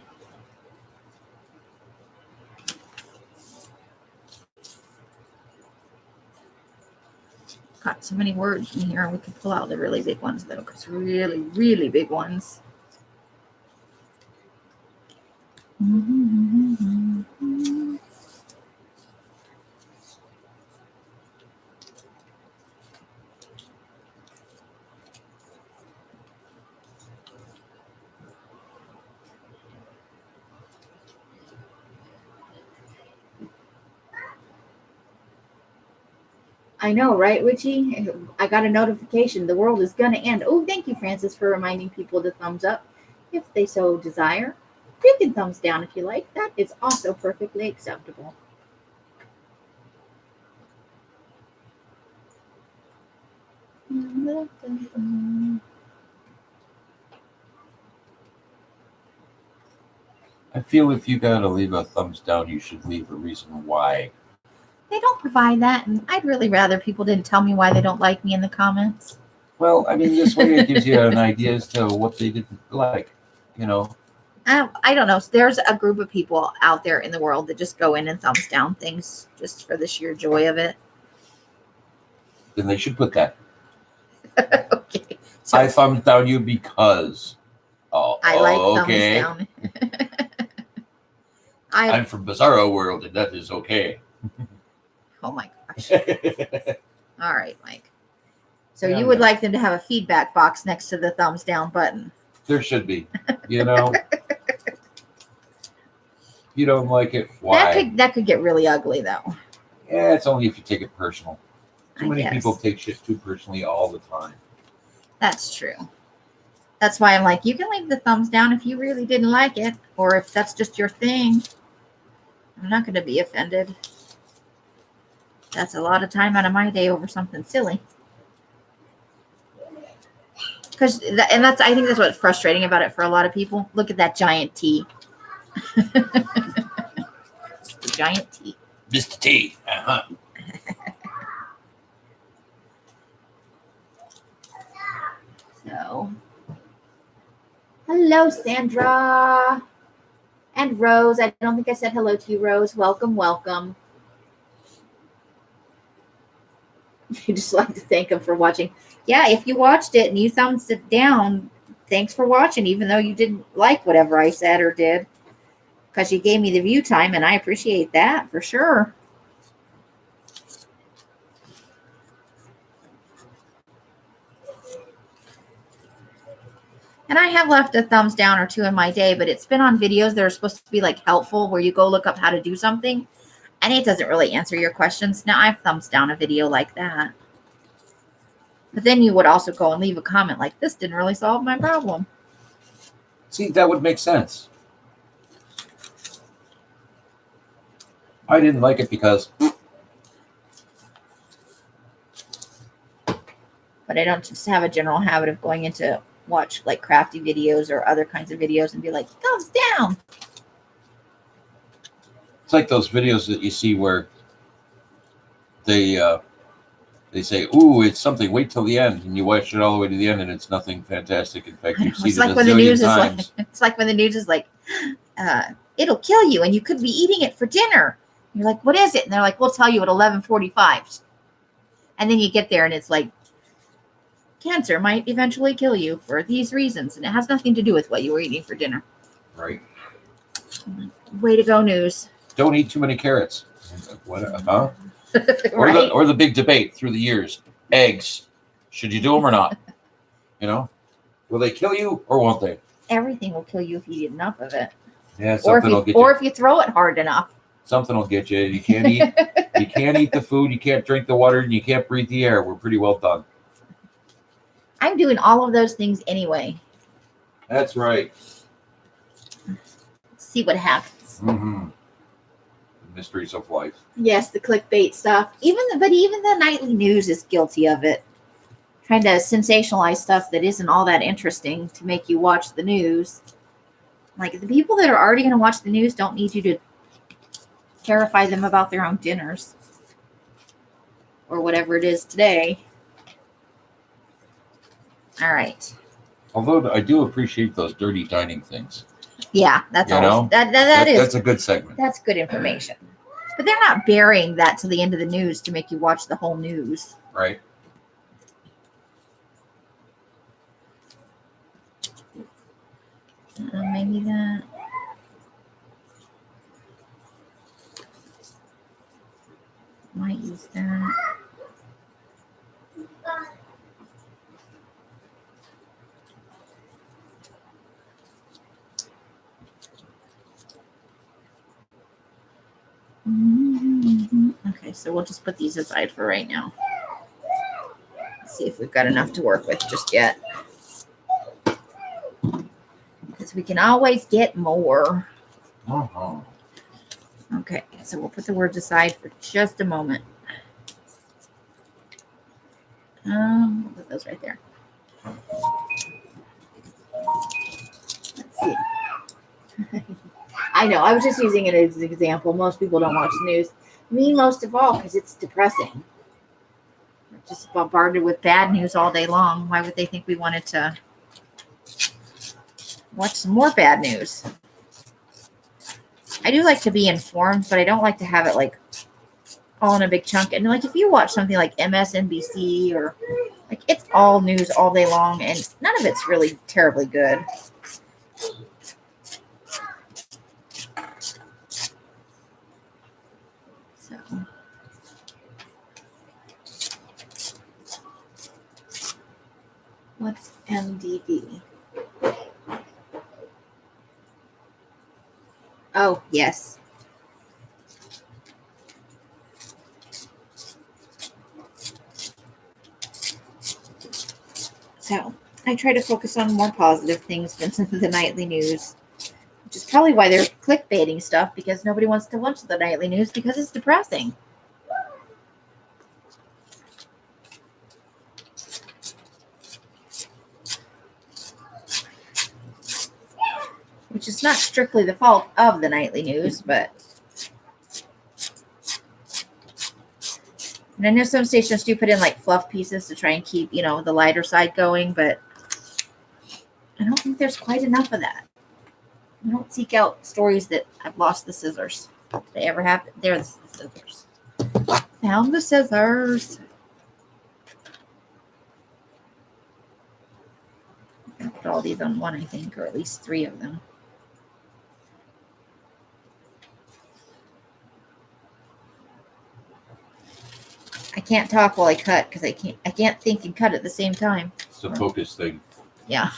Got so many words in here. We could pull out the really big ones, though, because really, really big ones. I know, right, Witchy? I got a notification. The world is going to end. Oh, thank you, Francis, for reminding people to thumbs up if they so desire. You can thumbs down if you like. That is also perfectly acceptable. I feel if you gotta leave a thumbs down, you should leave a reason why. They don't provide that, and I'd really rather people didn't tell me why they don't like me in the comments. Well, I mean, this way it gives you an idea as to what they didn't like. You know, I don't know. There's a group of people out there in the world that just go in and thumbs down things just for the sheer joy of it. then they should put that. Okay. So I thumbs down you because. Oh, I like okay. thumbs down. I'm from Bizarro World, and that is okay. Oh my gosh. All right, Mike. So Yeah, you would like them to have a feedback box next to the thumbs down button. There should be. You know, you don't like it. Why? That could get really ugly though. Yeah, it's only if you take it personal. Too I many guess. people take shit too personally all the time. That's true. That's why I'm like, you can leave the thumbs down if you really didn't like it, or if that's just your thing. I'm not going to be offended. That's a lot of time out of my day over something silly. I think that's what's frustrating about it for a lot of people. Look at that giant T. It's the giant T. Mr. T. So, hello, Sandra. And Rose. I don't think I said hello to you, Rose. Welcome, welcome. You just like to thank them for watching. Yeah, if you watched it and you thumbs it down, thanks for watching, even though you didn't like whatever I said or did. Because you gave me the view time, and I appreciate that for sure. And I have left a thumbs down or two in my day, but it's been on videos that are supposed to be like helpful, where you go look up how to do something, and it doesn't really answer your questions. Now, I've thumbs down a video like that. But then you would also go and leave a comment like, this didn't really solve my problem. See, that would make sense. I didn't like it because. But I don't just have a general habit of going into watch like crafty videos or other kinds of videos and be like, thumbs down. It's like those videos that you see where they say, "Ooh, it's something. Wait till the end," and you watch it all the way to the end, and it's nothing fantastic. In fact, you've seen It's it like a when the news zillion is times. like, it's like when the news is like, it'll kill you, and you could be eating it for dinner. You're like, what is it? And they're like, we'll tell you at 11:45. And then you get there, and it's like, cancer might eventually kill you for these reasons, and it has nothing to do with what you were eating for dinner. Right. Way to go, news. Don't eat too many carrots. What? Huh? Right? Or the big debate through the years: eggs. Should you do them or not? You know, will they kill you or won't they? Everything will kill you if you eat enough of it. Yeah, Or something will get you. or if you throw it hard enough. Something will get you. You can't eat. You can't eat the food. You can't drink the water, and you can't breathe the air. We're pretty well done. I'm doing all of those things anyway. That's right. See what happens. Mm-hmm. The mysteries of life. Yes, the clickbait stuff. Even the nightly news is guilty of it. Trying to sensationalize stuff that isn't all that interesting to make you watch the news. Like, the people that are already going to watch the news don't need you to terrify them about their own dinners or whatever it is today. All right. Although I do appreciate those dirty dining things. Yeah, that's You all. know? That's a good segment. That's good information. But they're not burying that to the end of the news to make you watch the whole news. Right. Maybe that. Might use that. Okay, so we'll just put these aside for right now. Let's see if we've got enough to work with just yet. Because we can always get more. Uh-huh. Okay, so we'll put the words aside for just a moment. We'll put those right there. Let's see. I know. I was just using it as an example. Most people don't watch the news. Me most of all, because it's depressing. We're just bombarded with bad news all day long. Why would they think we wanted to watch some more bad news? I do like to be informed, but I don't like to have it like all in a big chunk. And like if you watch something like MSNBC or like it's all news all day long, and none of it's really terribly good. So what's MDB? Oh, yes. So I try to focus on more positive things than the nightly news, which is probably why they're clickbaiting stuff, because nobody wants to watch the nightly news because it's depressing. Which is not strictly the fault of the nightly news, but and I know some stations do put in like fluff pieces to try and keep, the lighter side going, but I don't think there's quite enough of that. I don't seek out stories that I've lost the scissors. If they ever happen, there's the scissors. Found the scissors. I'm going to put all these on one, I think, or at least 3 of them. I can't talk while I cut because I can't think and cut at the same time. It's a focus thing. Yeah.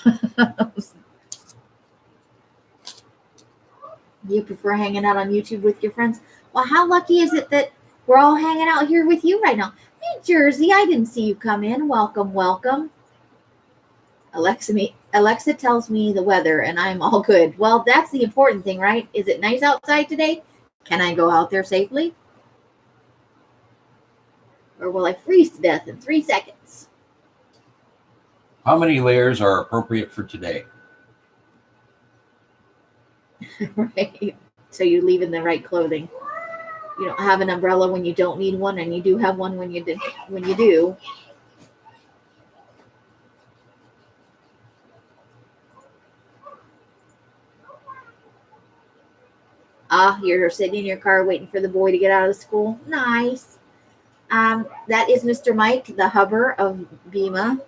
You prefer hanging out on YouTube with your friends? Well, how lucky is it that we're all hanging out here with you right now? Hey, Jersey, I didn't see you come in. Welcome, welcome. Alexa tells me the weather, and I'm all good. Well, that's the important thing, right? Is it nice outside today? Can I go out there safely? Or will I freeze to death in 3 seconds? How many layers are appropriate for today? Right. So you leave in the right clothing. You don't have an umbrella when you don't need one, and you do have one when you do. You're sitting in your car waiting for the boy to get out of school. Nice. That is Mr. Mike, the hubber of Bima.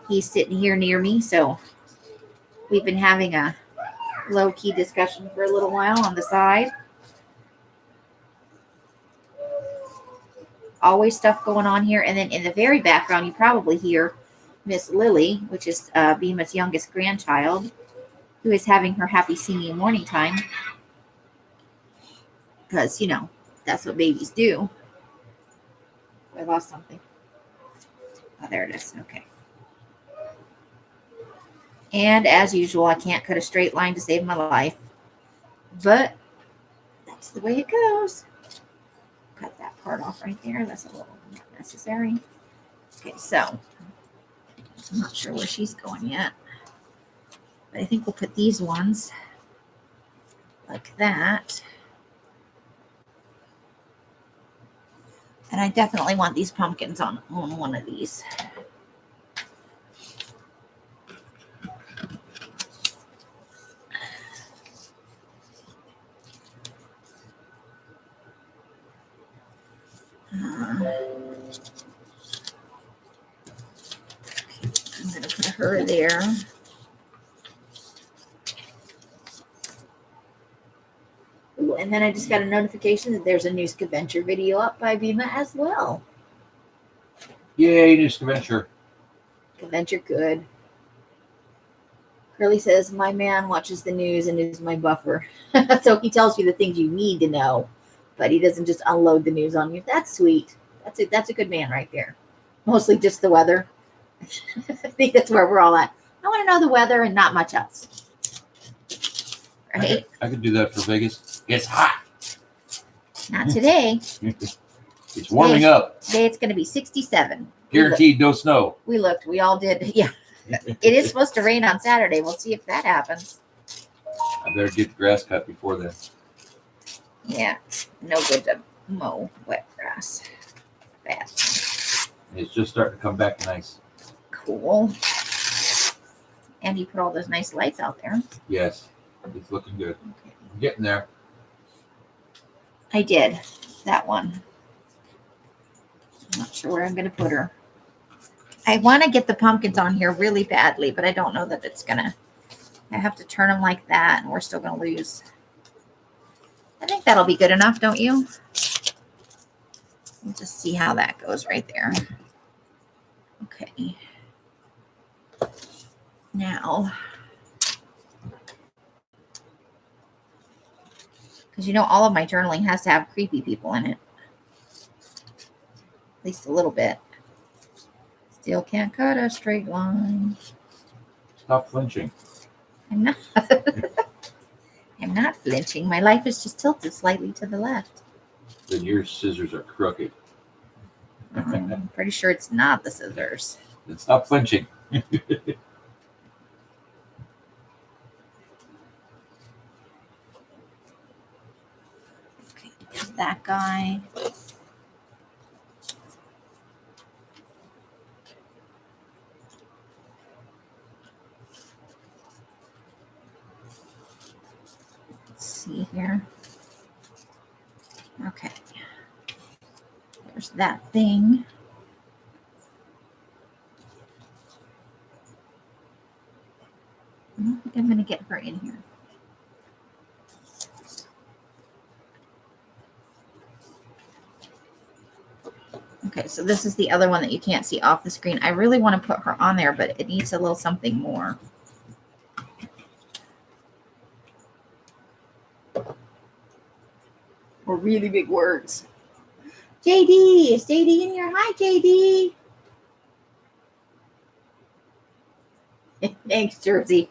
He's sitting here near me, so we've been having a low-key discussion for a little while on the side. Always stuff going on here. And then in the very background, you probably hear Miss Lily, which is Bima's youngest grandchild, who is having her happy singing morning time. Because, that's what babies do. I lost something. Oh, there it is. Okay. And as usual, I can't cut a straight line to save my life. But that's the way it goes. Cut that part off right there. That's a little not necessary. Okay, so I'm not sure where she's going yet. But I think we'll put these ones like that. And I definitely want these pumpkins on one of these. I'm going to put her there. Ooh, and then I just got a notification that there's a new Scaventure video up by Bima as well. Yay, new Scaventure. Scaventure good. Curly says, my man watches the news and is my buffer. So he tells you the things you need to know, but he doesn't just unload the news on you. That's sweet. That's a good man right there. Mostly just the weather. I think that's where we're all at. I want to know the weather and not much else. Right? I could do that for Vegas. It's hot. Not today. It's warming up. Today it's going to be 67. Guaranteed no snow. We looked. We all did. Yeah. It is supposed to rain on Saturday. We'll see if that happens. I better get the grass cut before then. Yeah, no good to mow wet grass. Bad. It's just starting to come back nice. Cool. And you put all those nice lights out there. Yes, it's looking good. Okay. I'm getting there. I did that one. I'm not sure where I'm going to put her. I want to get the pumpkins on here really badly, but I don't know that it's going to. I have to turn them like that, and we're still going to lose. I think that'll be good enough, don't you? We'll just see how that goes right there. Okay. Now, because you know all of my journaling has to have creepy people in it. At least a little bit. Still can't cut a straight line. Stop flinching. I'm not. I'm not flinching. My life is just tilted slightly to the left. Then your scissors are crooked. I'm pretty sure it's not the scissors. Then stop flinching. Okay, there's that guy. Let's see here. Okay. There's that thing. I don't think I'm going to get her in here. Okay, so this is the other one that you can't see off the screen. I really want to put her on there, but it needs a little something more. Or really big words. JD, is JD in here? Hi, JD. Thanks, Jersey.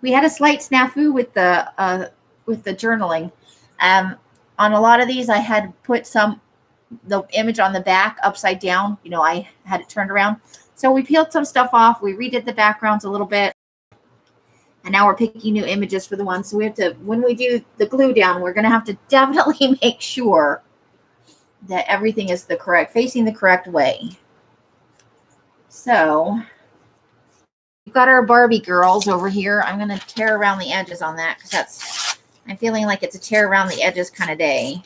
We had a slight snafu with the journaling. On a lot of these, I had put the image on the back upside down. You know, I had it turned around. So we peeled some stuff off. We redid the backgrounds a little bit. And now we're picking new images for the ones. So we have to, when we do the glue down, we're going to have to definitely make sure that everything is facing the correct way. So we've got our Barbie girls over here. I'm going to tear around the edges on that because I'm feeling like it's a tear around the edges kind of day.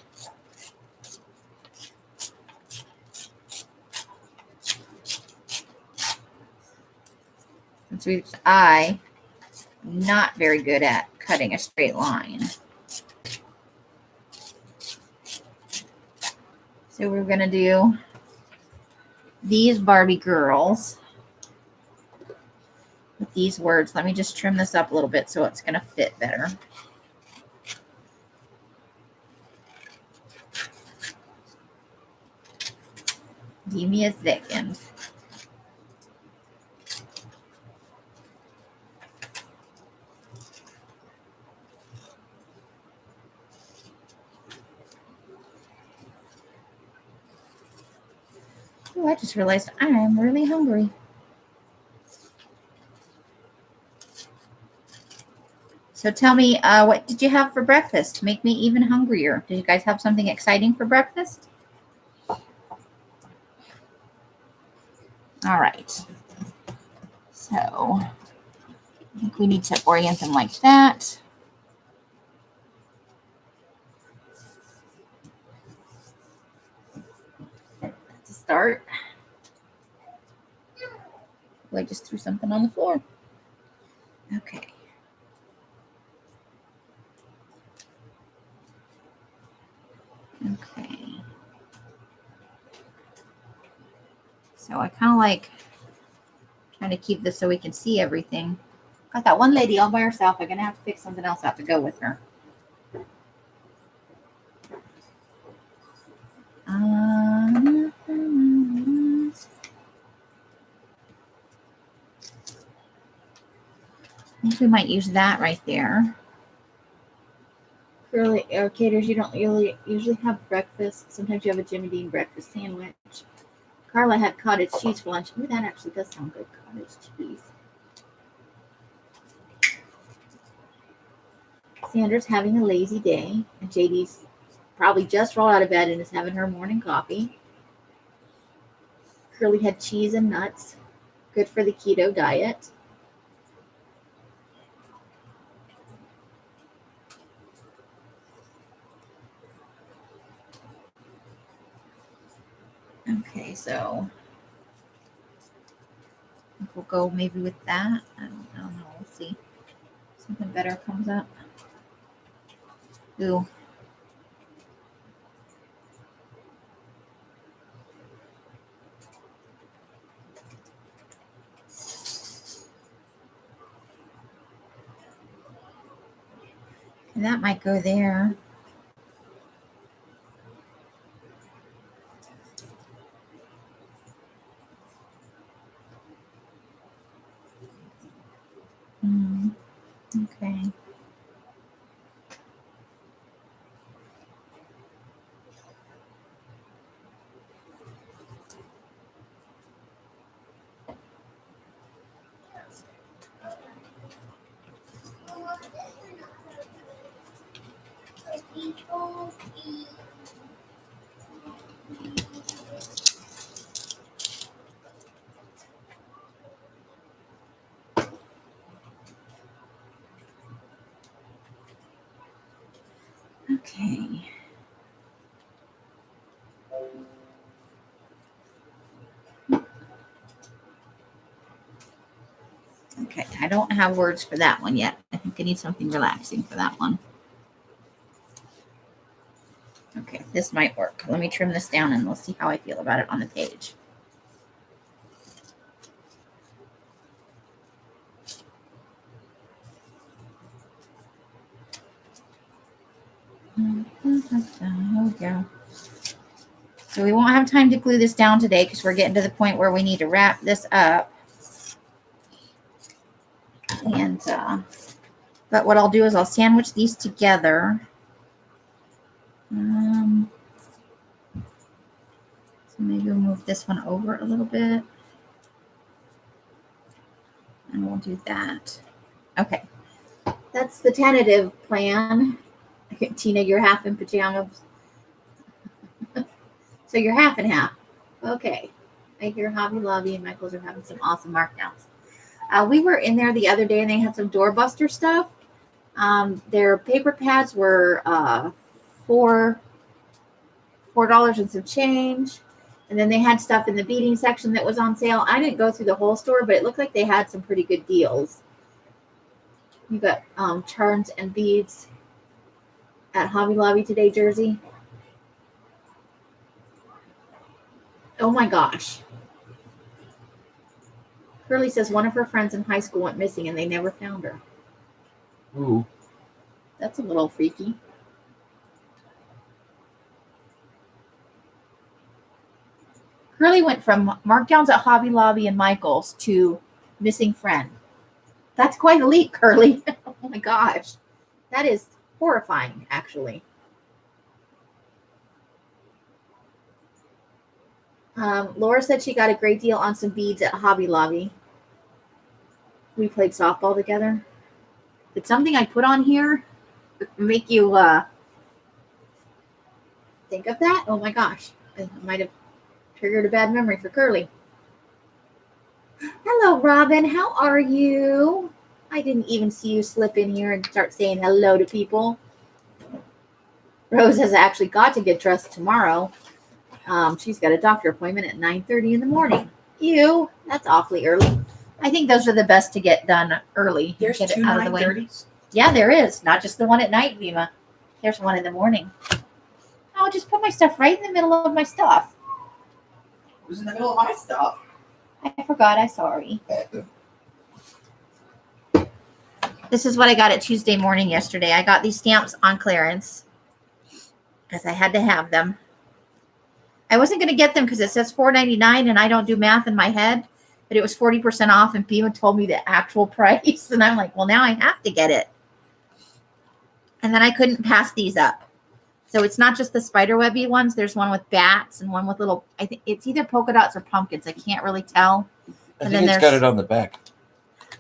Since I'm not very good at cutting a straight line. So we're going to do these Barbie girls with these words. Let me just trim this up a little bit so it's going to fit better. Give me a second. Oh, I just realized I'm really hungry. So tell me, what did you have for breakfast to make me even hungrier? Did you guys have something exciting for breakfast? All right. So I think we need to orient them like that. That's a start. Oh, I just threw something on the floor. Okay. Okay. So I kind of like trying to keep this so we can see everything. Got that one lady all by herself. I'm going to have to pick something else out to go with her. I think we might use that right there. Curly caters, you don't usually have breakfast. Sometimes you have a Jimmy Dean breakfast sandwich. Carla had cottage cheese for lunch. Ooh, that actually does sound good, cottage cheese. Sandra's having a lazy day, and JD's probably just rolled out of bed and is having her morning coffee. Curly had cheese and nuts, good for the keto diet. Okay, so we'll go maybe with that. I don't know. We'll see. Something better comes up. Ooh. And that might go there. Okay. Okay. Okay, I don't have words for that one yet. I think I need something relaxing for that one. Okay, this might work. Let me trim this down and we'll see how I feel about it on the page. There we go. So we won't have time to glue this down today because we're getting to the point where we need to wrap this up. And but what I'll do is I'll sandwich these together. So maybe we'll move this one over a little bit. And we'll do that. Okay. That's the tentative plan. Tina, you're half in pajamas. So you're half and half. Okay. I hear Hobby Lobby and Michael's are having some awesome markdowns. We were in there the other day and they had some doorbuster stuff. Their paper pads were $4 and some change. And then they had stuff in the beading section that was on sale. I didn't go through the whole store, but it looked like they had some pretty good deals. You got charms and beads at Hobby Lobby today, Jersey. Oh my gosh. Curly says one of her friends in high school went missing and they never found her. Ooh. That's a little freaky. Curly went from markdowns at Hobby Lobby and Michael's to missing friend. That's quite a leap, Curly. Oh my gosh. That is horrifying, actually. Laura said she got a great deal on some beads at Hobby Lobby. We played softball together. Did something I put on here make you think of that? Oh my gosh. I might have triggered a bad memory for Curly. Hello, Robin. How are you? I didn't even see you slip in here and start saying hello to people. Rose has actually got to get dressed tomorrow. She's got a doctor appointment at 9:30 in the morning. Ew, that's awfully early. I think those are the best to get done early. There's get two it out of the way. 9:30s. Yeah, there is. Not just the one at night, Vima. There's one in the morning. I'll just put my stuff right in the middle of my stuff. It was in the middle of my stuff. I forgot. I'm sorry. This is what I got at Tuesday morning yesterday. I got these stamps on clearance because I had to have them. I wasn't going to get them because it says $4.99 and I don't do math in my head, but it was 40% off and Pima told me the actual price. And I'm like, well, now I have to get it. And then I couldn't pass these up. So it's not just the spiderwebby ones. There's one with bats and one with little, I think it's either polka dots or pumpkins. I can't really tell. I And think then it's got it on the back.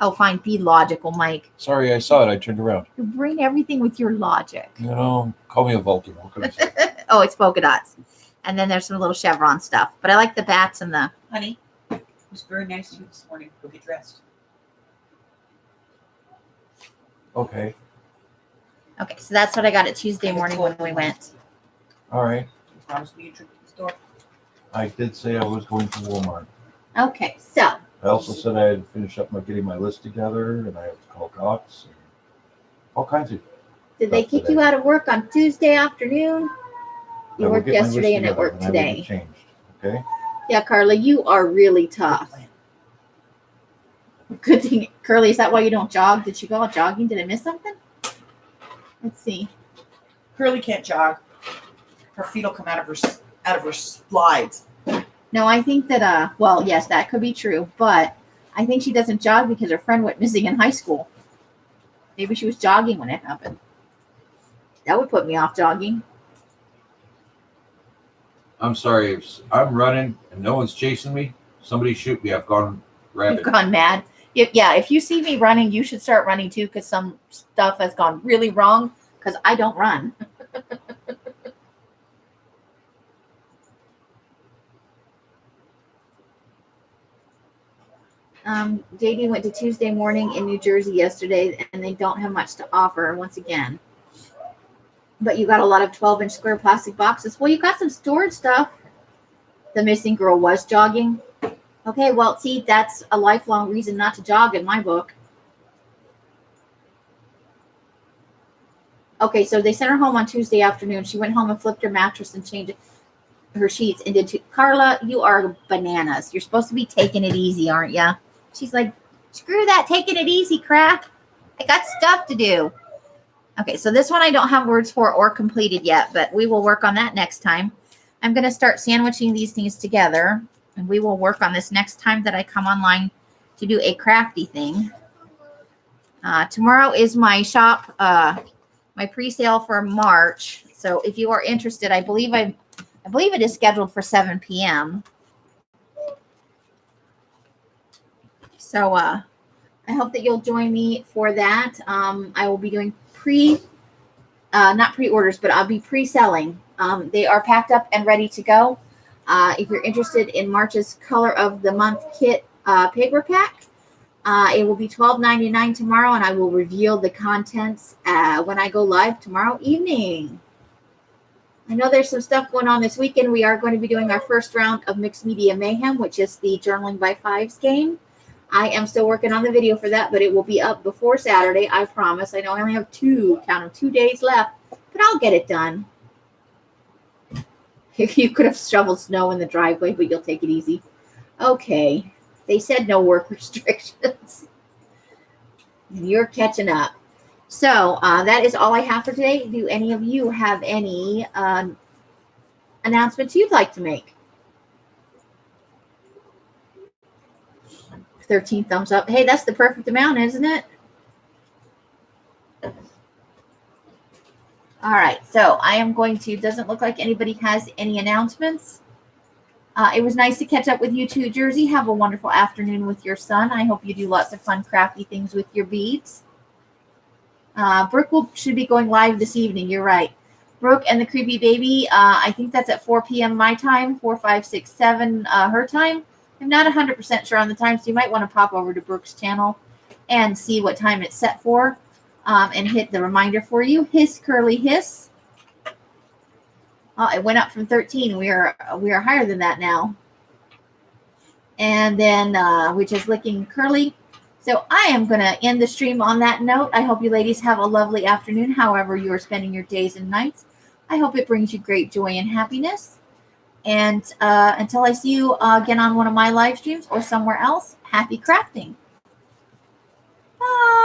Oh, fine. Be logical, Mike. Sorry, I saw it. I turned around. You bring everything with your logic. You know, call me a Vulcan. What can I say? Oh, it's polka dots. And then there's some little chevron stuff. But I like the bats and the... Honey, it was very nice of you this morning. Go get dressed. Okay. Okay, so that's what I got at Tuesday morning when we went. All right. You promised me a trip to the store. I did say I was going to Walmart. Okay, so I also said I had to finish up getting my list together, and I have to call Cox. And all kinds of. did they kick you out of work on Tuesday afternoon? I You will worked get my list yesterday and it together, worked and I will get today. changed. Okay. Yeah, Carla, you are really tough. Good thing, Curly, is that why you don't jog? Did you go out jogging? Did I miss something? Let's see. Curly can't jog. Her feet will come out of her slides. No, I think that, well, yes, that could be true, but I think she doesn't jog because her friend went missing in high school. Maybe she was jogging when it happened. That would put me off jogging. I'm sorry. If I'm running and no one's chasing me, somebody shoot me. I've gone You've rabid. gone mad. Yeah, if you see me running, you should start running too because some stuff has gone really wrong because I don't run. JD went to Tuesday morning in New Jersey yesterday, and they don't have much to offer once again. But you got a lot of 12-inch square plastic boxes. Well, you got some storage stuff. The missing girl was jogging. Okay, well, see, that's a lifelong reason not to jog in my book. Okay, so they sent her home on Tuesday afternoon. She went home and flipped her mattress and changed her sheets and did two. Carla, you are bananas. You're supposed to be taking it easy, aren't you? She's like, screw that, taking it easy crap. I got stuff to do. Okay, so this one I don't have words for or completed yet, but we will work on that next time. I'm going to start sandwiching these things together, and we will work on this next time that I come online to do a crafty thing. Tomorrow is my shop, my pre-sale for March. So if you are interested, I believe it is scheduled for 7 p.m. So I hope that you'll join me for that. I will be doing not pre-orders, but I'll be pre-selling. They are packed up and ready to go. If you're interested in March's Color of the Month kit paper pack, it will be $12.99 tomorrow, and I will reveal the contents when I go live tomorrow evening. I know there's some stuff going on this weekend. We are going to be doing our first round of Mixed Media Mayhem, which is the Journaling by Fives game. I am still working on the video for that, but it will be up before Saturday, I promise. I know I only have 2 days left, but I'll get it done. You could have shoveled snow in the driveway, but you'll take it easy. Okay. They said no work restrictions. And you're catching up. So that is all I have for today. Do any of you have any announcements you'd like to make? 13 thumbs up. Hey, that's the perfect amount, isn't it? All right. So I am going to, doesn't look like anybody has any announcements. It was nice to catch up with you too, Jersey. Have a wonderful afternoon with your son. I hope you do lots of fun, crafty things with your beads. Brooke should be going live this evening. You're right. Brooke and the Creepy Baby. I think that's at 4 p.m. my time, 4, 5, 6, 7 her time. I'm not 100% sure on the time, so you might want to pop over to Brooke's channel and see what time it's set for, and hit the reminder for you. Hiss, Curly, hiss. It went up from 13. We are higher than that now. And then we're just licking Curly. So I am going to end the stream on that note. I hope you ladies have a lovely afternoon, however you are spending your days and nights. I hope it brings you great joy and happiness. And until I see you again on one of my live streams or somewhere else, happy crafting. Bye.